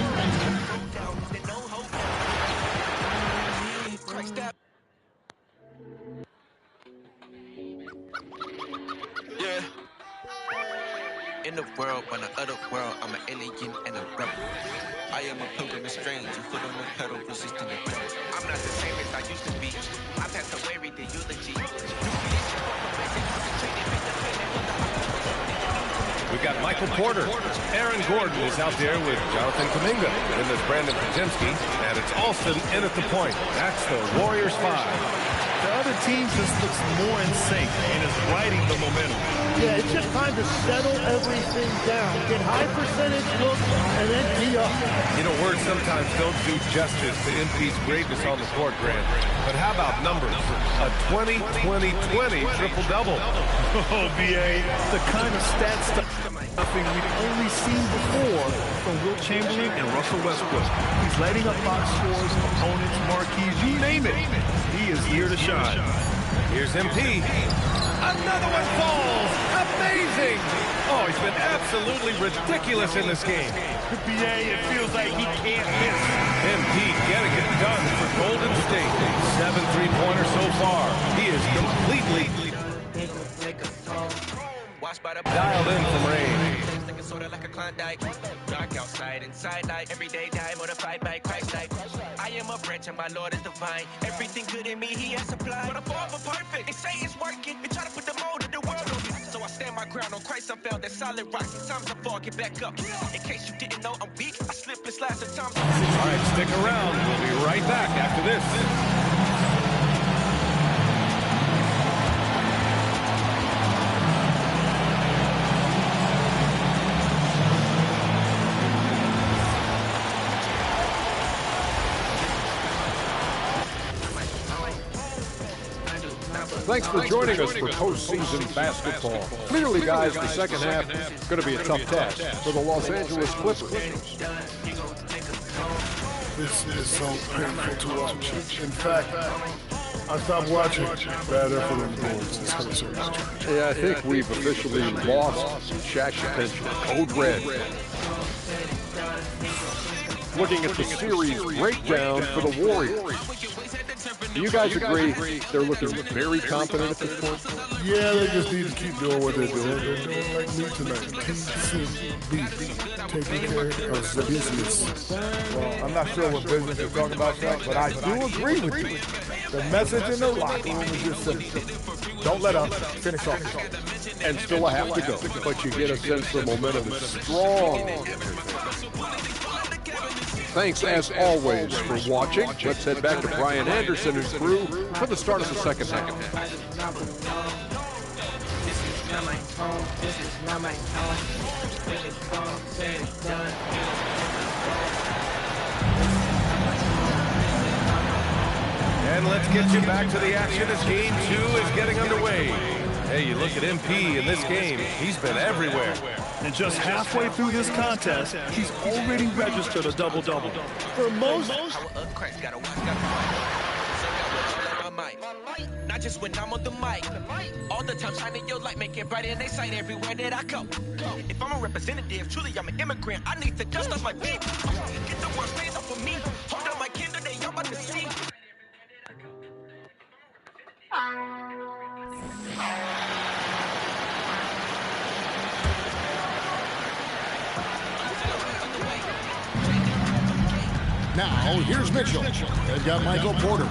Speaker 10: Yeah. In the world, on the other world, I'm an alien and a rebel. I am a pilgrim, a stranger, foot on the pedal, resisting the devil. I'm not the same as I used to be. I passed away, read the eulogy.
Speaker 2: We got Michael Porter. Aaron Gordon is out there with Jonathan Kuminga. Then there's Brandon Podziemski. And it's Alston in at the point. That's the Warriors 5.
Speaker 5: The other team just looks more in sync and is riding the momentum.
Speaker 11: Yeah, it's just time to settle everything down. Get high percentage looks and then tee up.
Speaker 2: You know, words sometimes don't do justice to MP's greatness on the court, Grant. But how about numbers? A 20-20-20 triple-double.
Speaker 5: Oh, B.A., the kind of stat stuff we've only seen before from Wilt Chamberlain and Russell Westbrook. He's lighting up box scores, opponents, marquees, you name it. He is here to shine.
Speaker 2: Here's MP. Another one falls. Amazing. Oh, he's been absolutely ridiculous in this game.
Speaker 5: B.A., it feels like he can't miss.
Speaker 2: MP getting it done for Golden State. 7 3-pointers so far. He is completely dialed in from Ray.
Speaker 10: Sorta like a Klondike. Dark outside, inside night. Every day die, modified by Christ light. I am a branch and my Lord is divine. Everything good in me, he has supplied. But I'm far from perfect. They say it's working. They try to put the mold of the world on me. So I stand my ground on Christ. I found that solid rock. Sometimes I fall, get back up. In case you didn't know I'm weak, I slip and slide sometimes.
Speaker 2: All right, stick around. We'll be right back after this.
Speaker 15: Thanks for joining us for postseason basketball. Clearly, guys, the second half is going to be a tough task for the Los Angeles Clippers.
Speaker 16: This is so painful to watch. In fact, I stopped watching. Bad effort on the boards. This hurts so much.
Speaker 15: Yeah, I think we've officially lost Shaq's attention. Code Red. Looking at the series breakdown for the Warriors. Do you guys agree they're looking very confident at this point?
Speaker 16: Yeah, they just need to keep doing what they're doing. They're doing like me tonight. Taking care of the business.
Speaker 17: Well, I'm not sure what business you're talking about, Chuck, but I do agree with you. The message in the locker room is just simple. Don't let up. Finish off.
Speaker 15: And still a half to go. But you get a sense the momentum is strong. Thanks, as always, for watching. Let's head back to Brian Anderson and crew for the start of the second half.
Speaker 2: And let's get you back to the action as Game 2 is getting underway. Hey, you look at MP in this game, he's been everywhere.
Speaker 5: And just halfway through this contest, he's already registered a double-double. For most...
Speaker 10: Not just when I'm on the mic. All the time shining your light, make it bright in they sight everywhere that I go. If I'm a representative, truly I'm an immigrant. I need to dust off my feet. Get the worst things off of me. Hold up my kindle, they y'all about to see.
Speaker 3: Now, here's Mitchell. They've got Michael Porter.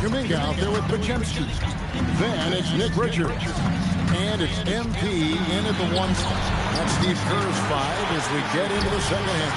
Speaker 3: Kuminga out there with Podziemski. Then it's Nick Richards. And it's MP in at the 1 spot. That's Steve Kerr's 5 as we get into the second half.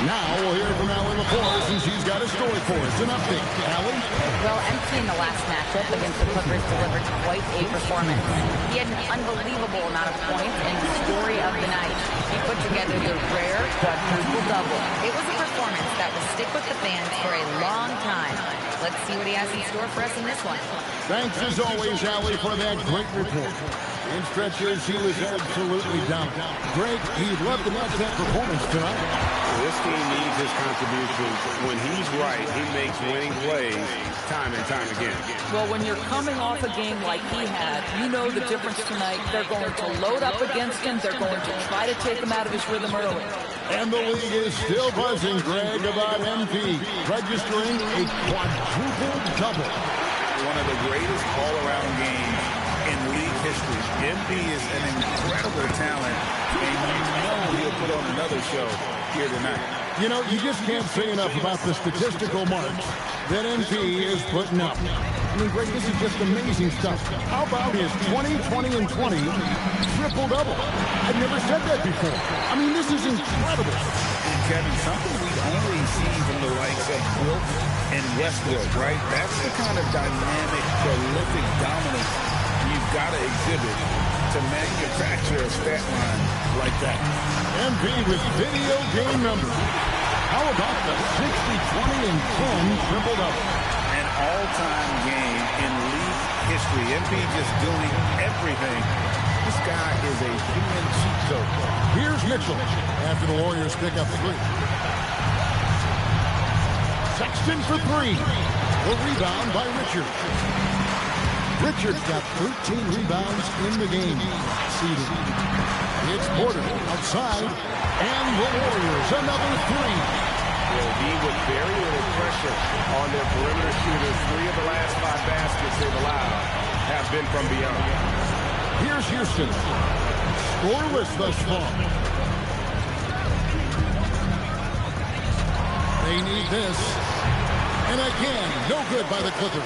Speaker 3: Now we'll hear from Allie LaForce, and she's got a story for us. An update. Allie?
Speaker 6: Well, MP in the last matchup against the Clippers delivered quite a performance. He had an unbelievable amount of points and the story of the night. He put together the rare quadruple double. It was a performance that will stick with the fans for a long time. Let's see what he has in store for us in this one.
Speaker 3: Thanks as always, Allie, for that great report. In stretches, he was absolutely down. Greg, he'd love to match that performance tonight.
Speaker 14: This team needs his contributions. When he's right, he makes winning plays time and time again.
Speaker 12: Well, when you're coming off a game like he had, you know the difference tonight. They're going to load up against him. They're going to try to take him out of his rhythm early.
Speaker 3: And the league is still buzzing, Greg, about MP registering a quadruple double.
Speaker 4: One of the greatest all-around games in league history. MP is an incredible talent, and you know he'll put on another show here tonight.
Speaker 3: You know, you just can't say enough about the statistical marks that MP is putting up. I mean, Greg, this is just amazing stuff. How about his 20, 20, and 20 triple-double? I've never said that before. I mean, this is incredible.
Speaker 4: And Kevin, something we've only seen from the likes of Wilt and Westbrook, right? That's the kind of dynamic, prolific dominance you've got to exhibit to manufacture a stat line like that.
Speaker 3: MP with video game numbers. How about the 60, 20, and 10 triple-double?
Speaker 4: An all-time game in league history. MP just doing everything. This guy is a human cheat code.
Speaker 3: Here's Mitchell after the Warriors pick up 3. Sexton for 3. The rebound by Richards. Richards got 13 rebounds in the game. Seeded. It's Porter outside. And the Warriors another 3.
Speaker 14: Will be with very little pressure on their perimeter shooters. 3 of the last 5 baskets they've allowed have been from beyond.
Speaker 3: Here's Houston. Scoreless thus far. They need this. And again, no good by the Clippers.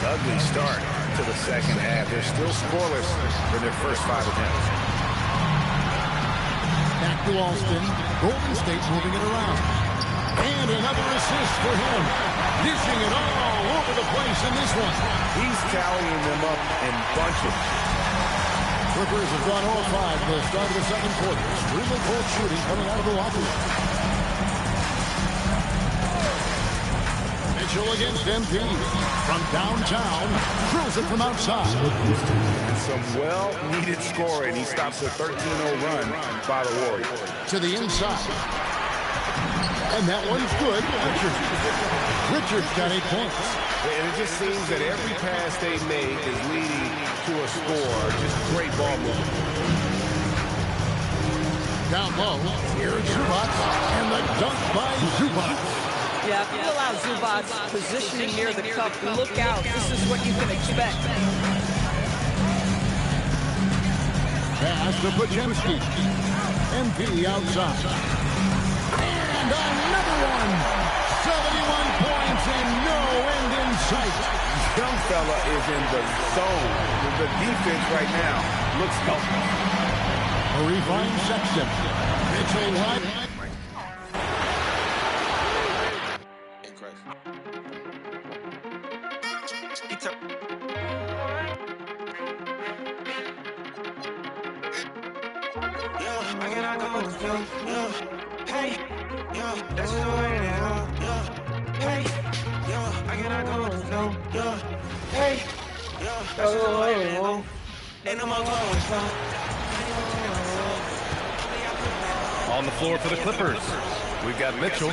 Speaker 14: Ugly start to the second half. They're still scoreless in their first 5 attempts.
Speaker 3: Back to Alston. Golden State moving it around. And another assist for him. Dishing it all over the place in this one.
Speaker 14: He's tallying them up in bunches.
Speaker 3: Clippers have gone 0-5 to the start of the second quarter. Extremely cold shooting coming out of the locker room. Mitchell against MP. From downtown. Drills it from outside.
Speaker 14: And some well-needed scoring. He stops a 13-0 run by the Warriors.
Speaker 3: To the inside. And that one's good. Richards got 8 points.
Speaker 14: And it just seems that every pass they make is leading to a score. Just great ball movement.
Speaker 3: Down low. Here's Zubac. And the dunk by Zubac.
Speaker 12: Yeah, if you allow Zubac positioning near the cup, look out. This is what you can expect.
Speaker 3: Pass to Podziemski. MP outside. And another one. 71 points and no end in sight.
Speaker 14: Young fella is in the zone. The defense right now looks healthy.
Speaker 3: A refined Sexton. Mitchell wide.
Speaker 2: On the floor for the Clippers, we've got Mitchell.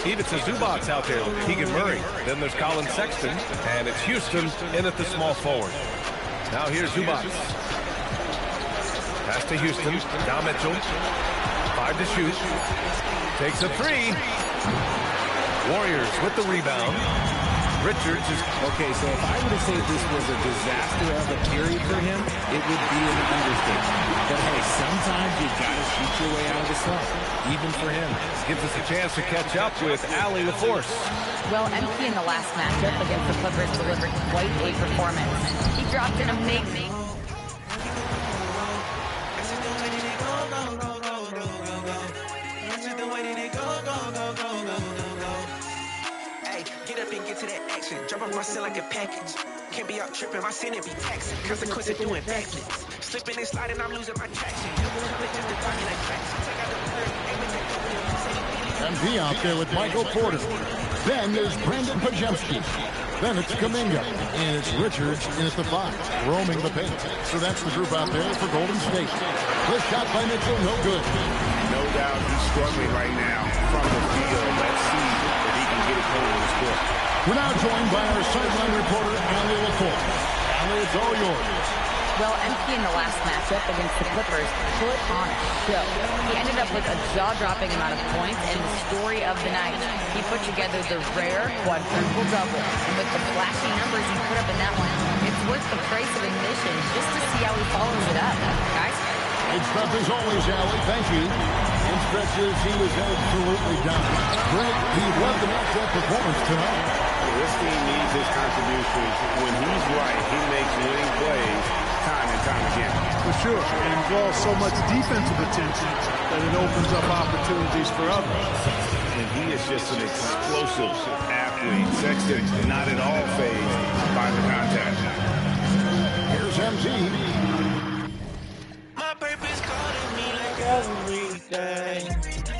Speaker 2: Even to Zubac out there with Keegan Murray. Then there's Colin Sexton, and it's Houston in at the small forward. Now here's Zubac. Pass to Houston. Now Mitchell. 5 to shoot. Takes a 3. Warriors with the rebound. Richards is...
Speaker 9: Okay, so if I were to say this was a disaster of a period for him, it would be an understatement. But hey, sometimes you got to shoot your way out of the slump, even for him.
Speaker 2: Gives us a chance to catch up with Allie LaForce.
Speaker 6: Well, MP in the last matchup against the Clippers delivered quite a performance. He dropped an amazing...
Speaker 10: To that action, drop off my cell like a package. Can't be out tripping, my sin and be taxing. Consequence of doing backflips. Slipping and sliding, I'm losing my traction.
Speaker 3: MP out there with Michael Porter. Then there's Brandon Pajemski. Then it's Kuminga. And it's Richards in at the 5, roaming the paint. So that's the group out there for Golden State. The shot by Mitchell, no good.
Speaker 14: No doubt he's struggling right now from the field. Let's see if he can get it going in this court.
Speaker 3: We're now joined by our sideline reporter, Allie LaForce. Allie, it's all yours.
Speaker 6: Well, MP in the last matchup against the Clippers put on a show. He ended up with a jaw-dropping amount of points and the story of the night. He put together the rare quadruple double. And with the flashy numbers he put up in that one, it's worth the price of admission just to see how he follows it up. Guys?
Speaker 3: Good stuff as always, Allie. Thank you. In stretches, he was absolutely dominant. Great. He led the matchup performance tonight.
Speaker 14: This team needs his contributions. When he's right, he makes winning plays time and time again.
Speaker 11: For sure. And draws so much defensive attention that it opens up opportunities for others.
Speaker 14: And he is just an explosive athlete. Sexton not at all fazed by the contact.
Speaker 3: Here's MT.
Speaker 10: My purpose calling me like every day.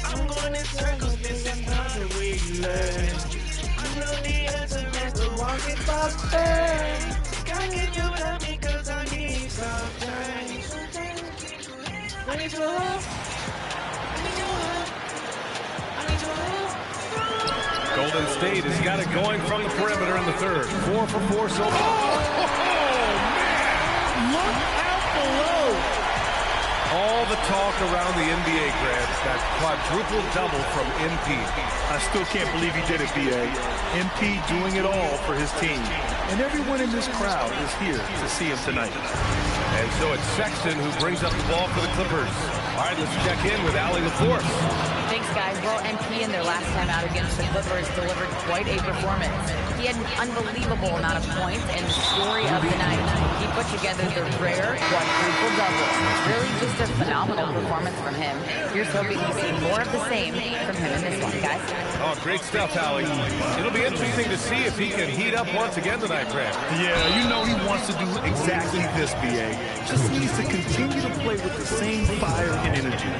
Speaker 10: I'm going in circles, this is not the way you learn. I know the answer is to walk it faster. God, can you help me, cause I need some change. I need your help. I need your help. I need your help.
Speaker 2: Golden State has got it going from the perimeter in the third. 4 for 4 so far.
Speaker 11: Oh, man! Look out below!
Speaker 2: All the talk around the NBA, Grant, that quadruple double from MP.
Speaker 5: I still can't believe he did it, B.A. MP doing it all for his team. And everyone in this crowd is here to see him tonight.
Speaker 2: And so it's Sexton who brings up the ball for the Clippers. All right, let's check in with Allie LaForce.
Speaker 6: Thanks, guys. Well, MP in their last time out against the Clippers delivered quite a performance. He had an unbelievable amount of points and the story of the night. He put together the rare quadruple double. Really just a phenomenal performance from him. Here's hoping we see more of the same from him in this one, guys.
Speaker 2: Oh, great stuff, Allie. It'll be interesting to see if he can heat up once again tonight, Grant.
Speaker 5: Yeah, you know he wants to do exactly this, B.A. Just needs to continue to play with the same fire and energy.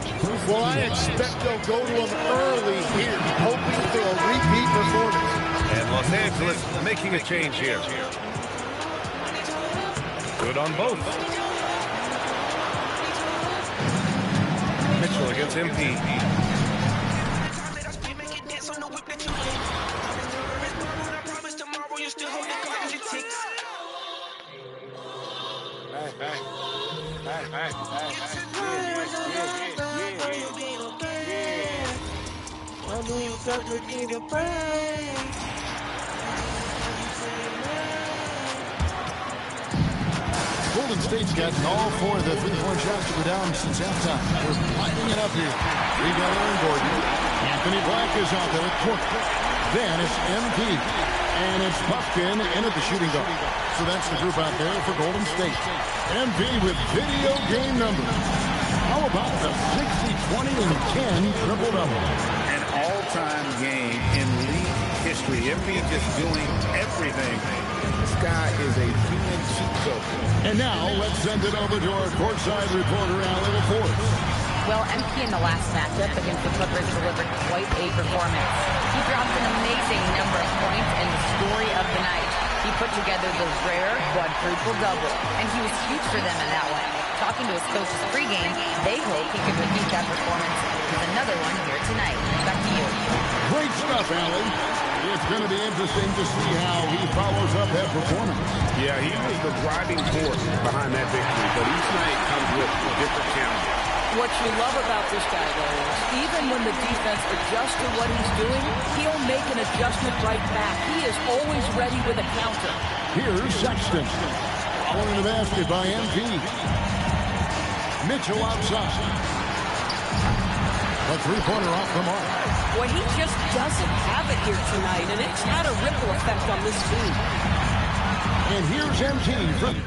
Speaker 17: Well, I expect they'll go to him early here, hoping for a repeat performance.
Speaker 2: And Los Angeles making a change here. Good on both. Mitchell against MP.
Speaker 3: Golden State's gotten all 4 of the three-point shots to go down since halftime. They're lighting it up here. Rebound Aaron Gordon. Anthony Black is out there with Porter. Then it's MP. And it's Puffkin in at the shooting guard. So that's the group out there for Golden State. MP with video game numbers. How about the 60, 20, and 10 triple-double?
Speaker 14: An all-time game in league history. MP just doing everything. This guy is a human cheat code.
Speaker 3: And now let's send it over to our courtside reporter, Allie LaForce.
Speaker 6: Well, MP in the last matchup against the Clippers delivered quite a performance. He dropped an amazing number of points and the story of the night. He put together the rare quadruple double, and he was huge for them in that one. Talking to his coaches pregame, they hope he can repeat that performance with another one here tonight. Back to you.
Speaker 3: Great stuff, Allie. It's going to be interesting to see how he follows up that performance.
Speaker 14: Yeah, he was the driving force behind that victory, but each night comes with a different challenge.
Speaker 12: What you love about this guy, though, is even when the defense adjusts to what he's doing, he'll make an adjustment right back. He is always ready with a counter.
Speaker 3: Here's Sexton. Following the basket by MP. Mitchell outside. A three-pointer off the mark.
Speaker 12: Boy, he just doesn't have it here tonight, and it's had a ripple effect on this team.
Speaker 3: And here's MT from...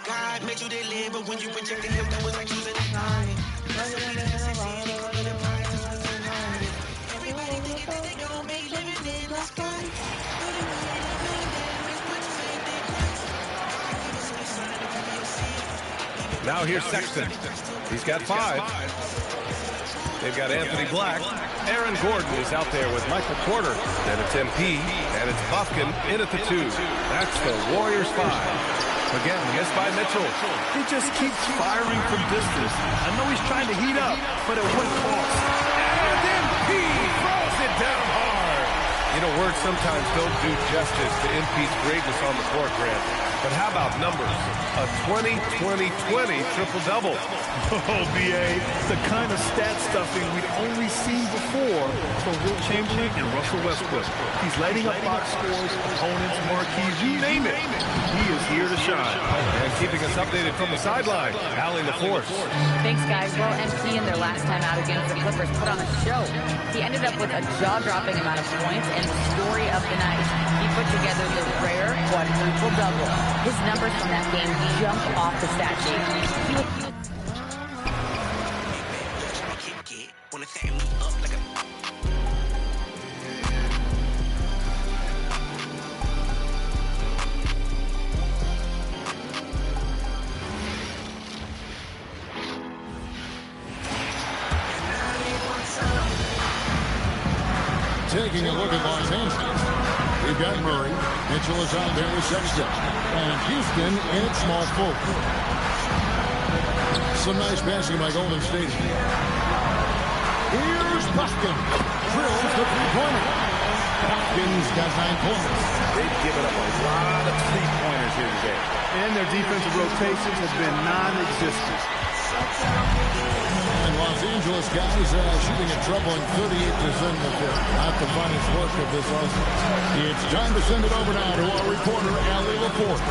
Speaker 10: God made you deliver when you rejected him. That was like choosing a line. Everybody thinking that they gon' make living in the sky.
Speaker 2: Now here's Sexton. He's got 5. They've got Anthony Black. Aaron Gordon is out there with Michael Porter. Then it's MP, and it's Buffkin in at the 2. That's the Warriors 5. Again, missed by Mitchell.
Speaker 5: He just keeps firing from distance. I know he's trying to heat up, but at what cost?
Speaker 2: And MP throws it down hard. You know, words sometimes don't do justice to MP's greatness on the court, Grant. But how about numbers? A 20-20-20 triple-double.
Speaker 5: Oh, B.A., the kind of stat stuffing we'd only seen before from Wilt Chamberlain and Russell Westbrook. He's lighting up box scores, opponents, marquees, you name it. He is here to shine.
Speaker 2: And keeping us updated from the sideline, Allie LaForce.
Speaker 6: Thanks, guys. Well, MP in their last time out against the Clippers put on a show. He ended up with a jaw-dropping amount of points and the story of the night. He put together the rare quadruple double. His numbers from that game jump off the stat sheet.
Speaker 3: Taking a look at Los Angeles. We've got Murray. Mitchell is out there with Sexton. And Houston in its small forward. Some nice passing by Golden State. Here's Buffkin. Drills the three-pointer. Buffkin's got 9 points.
Speaker 14: They've given up a lot of three-pointers here today.
Speaker 11: And their defensive rotations have been non-existent.
Speaker 3: And Los Angeles guys shooting a troubling 38% in the fifth. Not the finest work of this offense. It's time to send it over now to our reporter, Allie LaForce.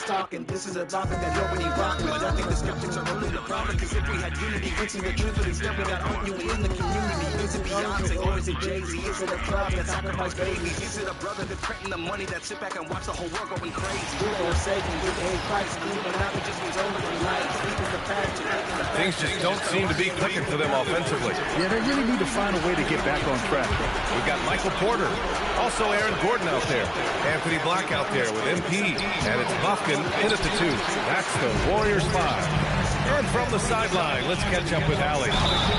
Speaker 18: Talking. This is a topic that nobody rock with. I think the skeptics are really the problem, because if we had unity, reaching the truth, but instead we got arguing in the community. Is it Beyonce or is it Jay-Z? Is it a club that sacrifice babies? Is it a brother that's printing the money that sit back and watch the whole world going crazy? Do they are Satan? Do they hate Christ? Illuminati just means overnight. Sleeping the past.
Speaker 2: Things just don't seem to be clicking for them offensively.
Speaker 5: Yeah, they really need to find a way to get back on track.
Speaker 2: We've got Michael Porter. Also Aaron Gordon out there. Anthony Black out there with MP. And it's Buffkin in at the 2. That's the Warriors 5. And from the sideline, let's catch up with Allie.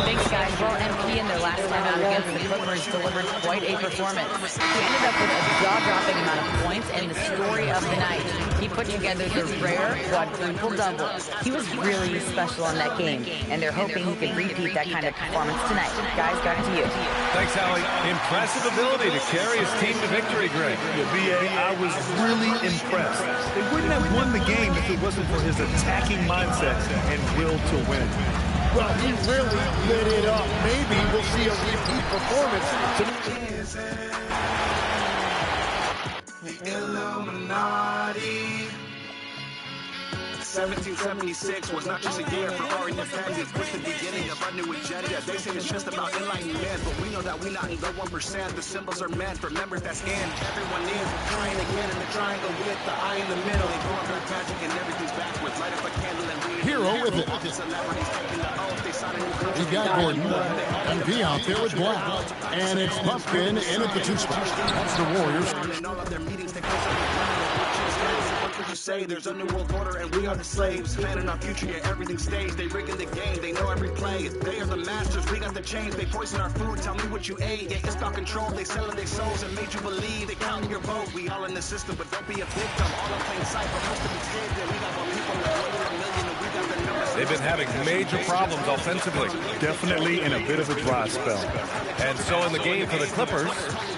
Speaker 6: Thanks, guys. Well, MP in their last time out against the Clippers delivered quite a performance. He ended up with a jaw-dropping amount of points and the story of the night. He put together the rare quadruple double. He was really special in that game, and they're hoping he can repeat that kind of performance tonight. Guys, back to you.
Speaker 2: Thanks, Allie. Impressive ability to carry his team to victory, Greg.
Speaker 5: B.A., I was really impressed. They wouldn't have won the game if it wasn't for his attacking mindset and will to win.
Speaker 17: Well, he really lit it up. Maybe we'll see a repeat performance
Speaker 18: Illuminati. 1776 was not just a year for our independence. It's the beginning of our new agenda. They say it's just about enlightenment, but we know that we're not in the 1%. The symbols are meant for members that's in. Everyone is trying again in the triangle with the eye in the middle. They go on black magic and everything's backwards. Light up a candle and read.
Speaker 3: Hero with it. We got Gordon. MP out there with Black. And it's Buffkin in at the 2 spot. That's the Warriors.
Speaker 18: you say? There's a new world order and we are the slaves. Planning our future, yeah, everything stays. They rigging the game, they know every play. They are the masters, we got the change. They poison our food, tell me what you ate. Yeah, it's about control, they selling their souls and made you believe. They counting your vote, we all in the system, but don't be a victim. All in plain sight, but most of it's hidden. We got more people like more than a million, and we got the numbers.
Speaker 2: They've been having major problems offensively.
Speaker 5: Definitely in a bit of a dry spell.
Speaker 2: And so in the game for the Clippers,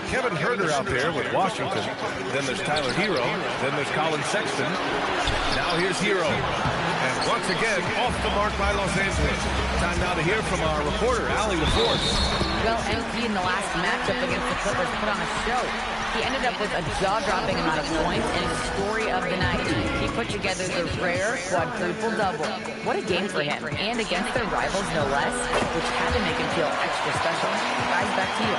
Speaker 2: Kevin Huerter out there with Washington. Then there's Tyler Hero. Then there's Colin Sexton. Now here's Hero. And once again, off the mark by Los Angeles. Time now to hear from our reporter, Allie LaForce.
Speaker 6: Well, MP in the last matchup against the Clippers put on a show. He ended up with a jaw-dropping amount of points and the story of the night. He put together the rare quadruple-double. What a game for him, and against their rivals, no less, which had to make him feel extra special. Guys, back to you.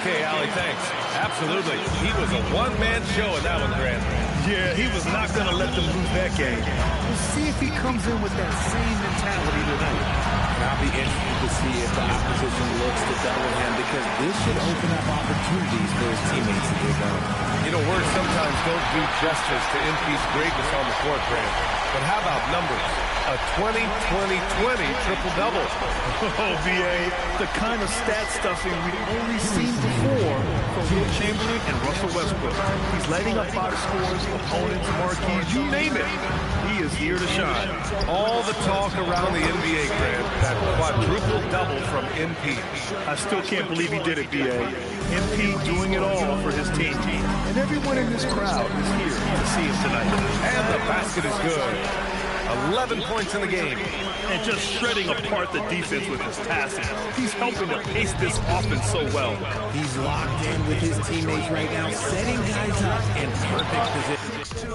Speaker 2: Okay, Allie, thanks. Absolutely. He was a one-man show in that one, Grant.
Speaker 5: Yeah, he was not going to let them lose that game. We'll see if he comes in with that same mentality tonight.
Speaker 9: I'll be interested to see if the opposition looks to double him, because this should open up opportunities for his teammates to get going.
Speaker 2: You know, words sometimes don't do justice to MP's greatness on the court, Grant. But how about numbers? A 20-20-20 triple-double.
Speaker 5: Oh, BA, the kind of stat stuffing we've only seen before from Will Chamberlain and Russell Westbrook. He's lighting up box scores, opponents, marquees, you name it. He is here to shine.
Speaker 2: All the talk around the NBA, Grant, that quadruple-double from MP.
Speaker 5: I still can't believe he did it, BA. MP doing it all for his team. And everyone in this crowd is here to see him tonight.
Speaker 2: And the basket is good. 11 points in the game.
Speaker 5: And just shredding apart the defense with his passing. He's helping to pace this offense so well.
Speaker 9: He's locked in with his teammates right now, setting guys up in perfect position.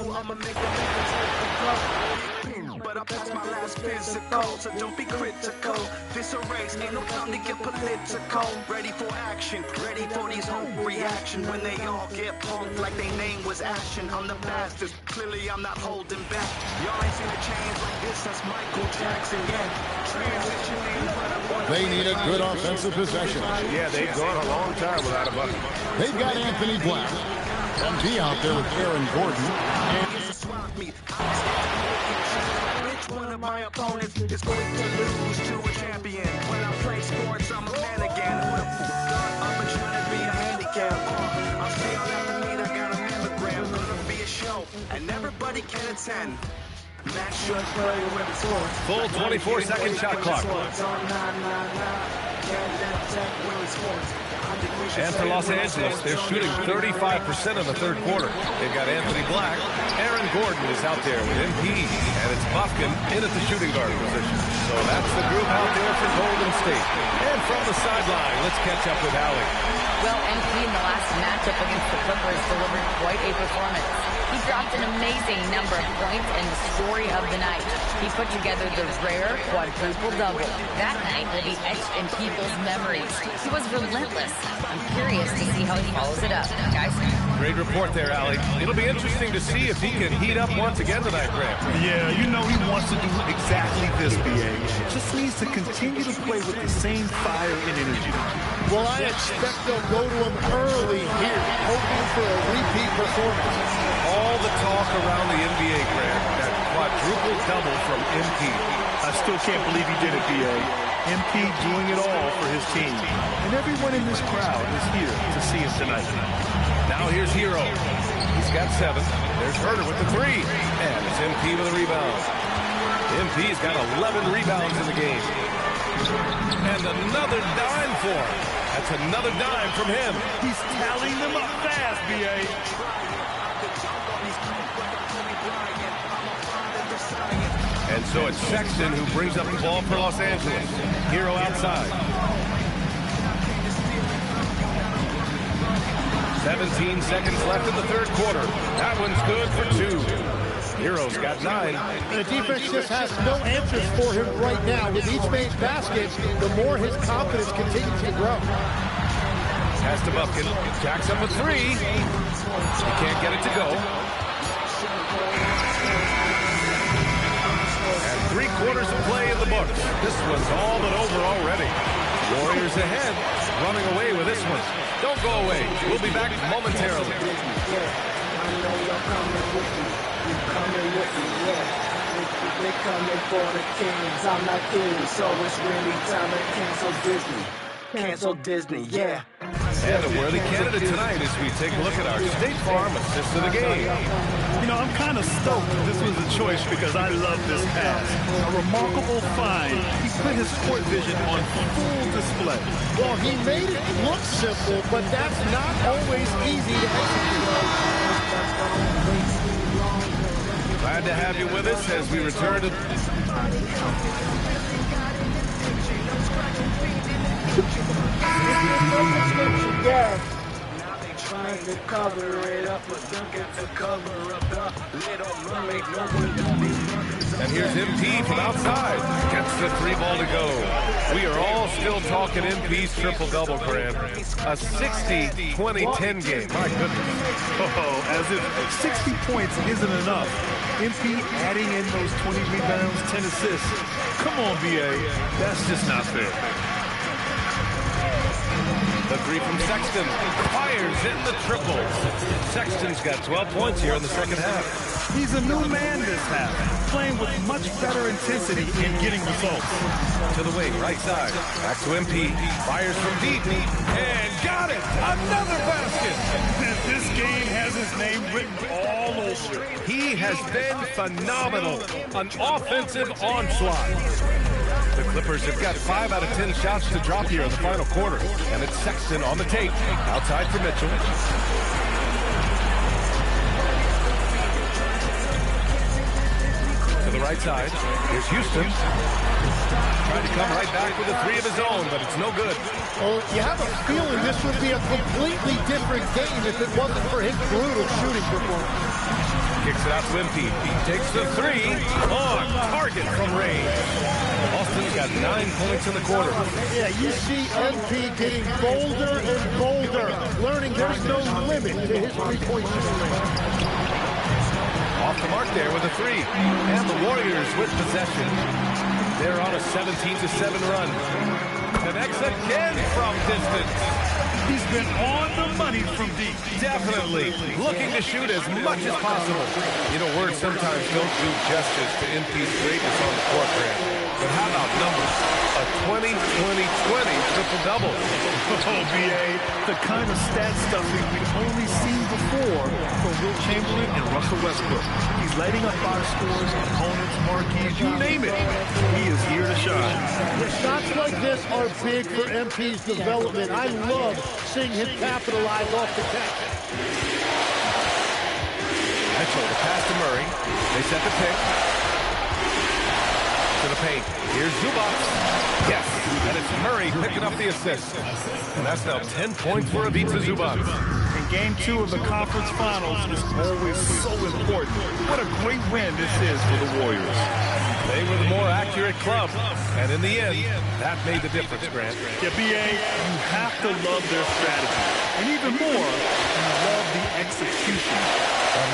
Speaker 18: But I passed my last physical, so don't be critical. This a race, ain't no time to get political. Ready for action, ready for these whole reaction. When they all get punked like their name was Ashton. I'm the fastest, clearly I'm not holding back. Y'all ain't seen a change like this since Michael Jackson yet. Transitioning, but I want.
Speaker 3: They need a good offensive possession.
Speaker 2: Yeah, they've gone a long time without a bucket.
Speaker 3: They've got Anthony Black. MP out there with Aaron Gordon.
Speaker 18: One of my opponents is going to lose to a champion. When I play sports, I'm a man again. I've been trying to be a handicap. I'll see all after me, I got a mammogram. Gonna be a show, and everybody can attend.
Speaker 2: Full 24-second shot clock. And for Los Angeles, they're shooting 35% in the third quarter. They've got Anthony Black. Aaron Gordon is out there with MP. And it's Bufkin in at the shooting guard position. So that's the group out there for Golden State. And from the sideline, let's catch up with Allie.
Speaker 6: Well, MP in the last matchup against the Clippers delivered quite a performance. He dropped an amazing number of points and the story of the night. He put together the rare quadruple-double. That night will be etched in people's memories. He was relentless. I'm curious to see how he follows it up. Guys?
Speaker 2: Great report there, Allie. It'll be interesting to see if he can heat up once again tonight, Grant.
Speaker 5: Yeah, you know he wants to do exactly this, BA. Just needs to continue to play with the same fire and energy.
Speaker 3: Well, I expect they'll go to him early here, hoping for a repeat performance.
Speaker 2: All the talk around the NBA, Grant, that quadruple-double from MP.
Speaker 5: I still can't believe he did it, BA. MP doing it all for his team. And everyone in this crowd is here to see him tonight.
Speaker 2: Now here's Hero. He's got 7. There's Huerter with the 3. And it's MP with a rebound. MP's got 11 rebounds in the game. And another dime for him. That's another dime from him.
Speaker 5: He's tallying them up fast, BA.
Speaker 2: And so it's Sexton who brings up the ball for Los Angeles. Hero outside. 17 seconds left in the third quarter. That one's good for 2. Hero's got 9.
Speaker 3: And the defense just has no answers for him right now. With each man's basket, the more his confidence continues to grow.
Speaker 2: Pass to Bufkin. Jacks up a 3. He can't get it to go. And 3 quarters of play in the books. This one's all but over already. Warriors ahead, running away with this one. Don't go away. We'll be back momentarily.
Speaker 18: know you're coming with me. You coming with me, yeah. They coming for the kings. I'm not kidding, so it's really time to cancel Disney. Cancel Disney, yeah.
Speaker 2: And a worthy candidate tonight as we take a look at our State Farm assist of the game.
Speaker 5: You know, I'm kind of stoked that this was a choice because I love this pass. A remarkable find. He put his court vision on full display.
Speaker 3: Well, he made it look simple, but that's not always easy to execute.
Speaker 2: Glad to have you with us as we return to...
Speaker 18: Yeah. Trying to cover it up, but don't get to cover up the little mermaid.
Speaker 2: And here's MP from outside. Gets the 3 ball to go. We are all still talking MP's triple-double, Grant. A 60-20-10 game. My goodness.
Speaker 5: Oh, as if 60 points isn't enough. MP adding in those 20 rebounds, 10 assists. Come on, BA. That's just not fair.
Speaker 2: The 3 from Sexton fires in the triple. Sexton's got 12 points here in the second half.
Speaker 5: He's a new man this half, playing with much better intensity and getting results.
Speaker 2: To the wing, right side. Back to MP. Fires from deep. And got it! Another basket!
Speaker 5: This game has his name written all over it.
Speaker 2: He has been phenomenal. An offensive onslaught. The Clippers have got 5 out of 10 shots to drop here in the final quarter. And it's Sexton on the tape. Outside for Mitchell. To the right side. Here's Houston. Trying to come right back with a 3 of his own, but it's no good.
Speaker 3: Well, you have a feeling this would be a completely different game if it wasn't for his brutal shooting performance.
Speaker 2: Kicks it out to MP. Takes the 3 on target from range. Austin's got 9 points in the quarter.
Speaker 3: Yeah, you see MP getting bolder and bolder, learning there's no limit to his three-point shooting range.
Speaker 2: Off the mark there with a 3. And the Warriors with possession. They're on a 17-7 run. Connects again from distance.
Speaker 5: He's been on the money from deep.
Speaker 2: Definitely. Looking to shoot as much as possible. You know, words sometimes don't do justice to MP's greatness on the court, Grant. But how about numbers? A 20-20-20 triple-double.
Speaker 5: Oh, BA, the kind of stat stuffing we've only seen before from Wilt Chamberlain and Russell Westbrook. He's lighting up box scores, opponents, marquees, you name it. He is here to shine.
Speaker 3: Yeah, shots like this are big for MP's development. I love seeing him capitalize off the catch.
Speaker 2: Mitchell, the pass to Murray. They set the pick. To the paint. Here's Zubac. Yes, and it's Murray picking up the assist. And that's now 10 points for Ivica Zubac.
Speaker 5: And Game 2 of the conference finals is always so important. What a great win this is for the Warriors.
Speaker 2: They were the more accurate club. And in the end, that made the difference, Grant.
Speaker 5: Yeah, BA, you have to love their strategy. And even more, you love the execution.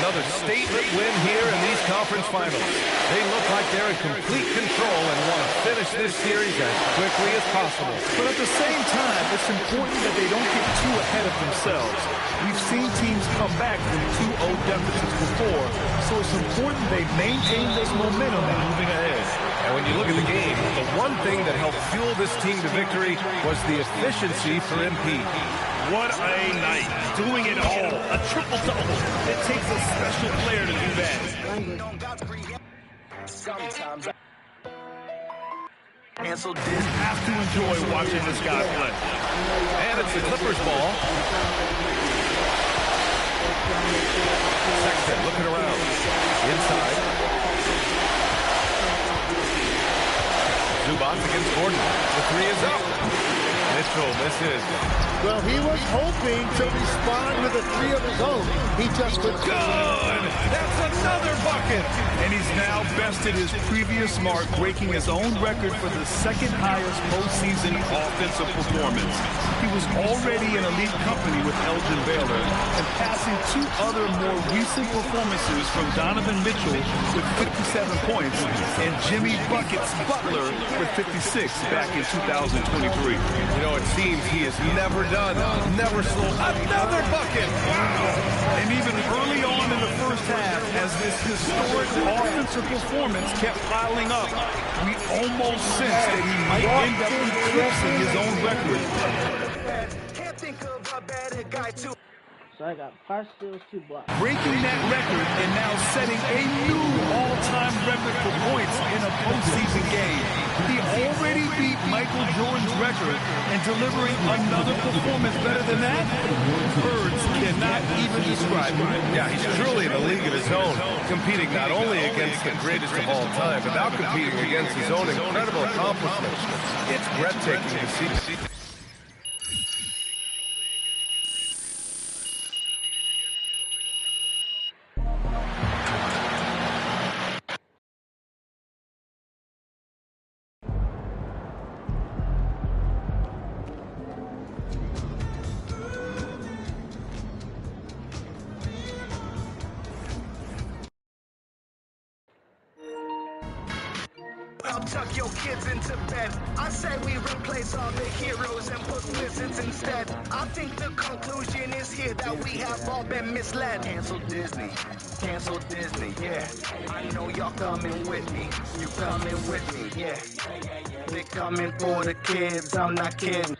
Speaker 2: Another statement win here in these conference finals. They look like they're in complete control and want to finish this series as quickly as possible.
Speaker 5: But at the same time, it's important that they don't get too ahead of themselves. We've seen teams come back from 2-0 deficits before, so it's important they maintain this momentum moving ahead.
Speaker 2: And when you look at the game, the one thing that helped fuel this team to victory was the efficiency for MP.
Speaker 5: What a night. Doing it all. A triple-double. It takes a special player to do that.
Speaker 10: Sometimes
Speaker 5: have to enjoy watching this guy play.
Speaker 2: And it's the Clippers ball. Sexton looking around. Inside. Zubac against Gordon. The 3 is up. Mitchell misses.
Speaker 3: Well, he was hoping to respond with a 3 of his own. He just couldn't.
Speaker 2: Good! That's another bucket!
Speaker 5: And he's now bested his previous mark, breaking his own record for the second highest postseason offensive performance. He was already in elite company with Elgin Baylor and passing 2 other more recent performances from Donovan Mitchell with 57 points and Jimmy Buckets Butler with 56 back in 2023.
Speaker 2: You know, it seems he is never done, never slow. Another bucket!
Speaker 5: Wow! And even early on in the first half, as this historic offensive performance kept piling up, we almost sensed that he might end up eclipsing his own record.
Speaker 8: So I got 5 steals, 2 blocks.
Speaker 5: Breaking that record and now setting a new all-time record for points in a postseason game. He already beat Michael Jordan's record, and delivering another performance better than that, words cannot even describe it.
Speaker 2: Yeah, he's truly in a league of his own, competing not only against the greatest of all time, but now competing against his own incredible accomplishments. It's breathtaking to see.
Speaker 10: I'll tuck your kids into bed. I say we replace all the heroes and put wizards instead. I think the conclusion is here that we have all been misled. Cancel Disney, yeah. I know y'all coming with me. You coming with me, yeah. They coming for the kids, I'm not kidding.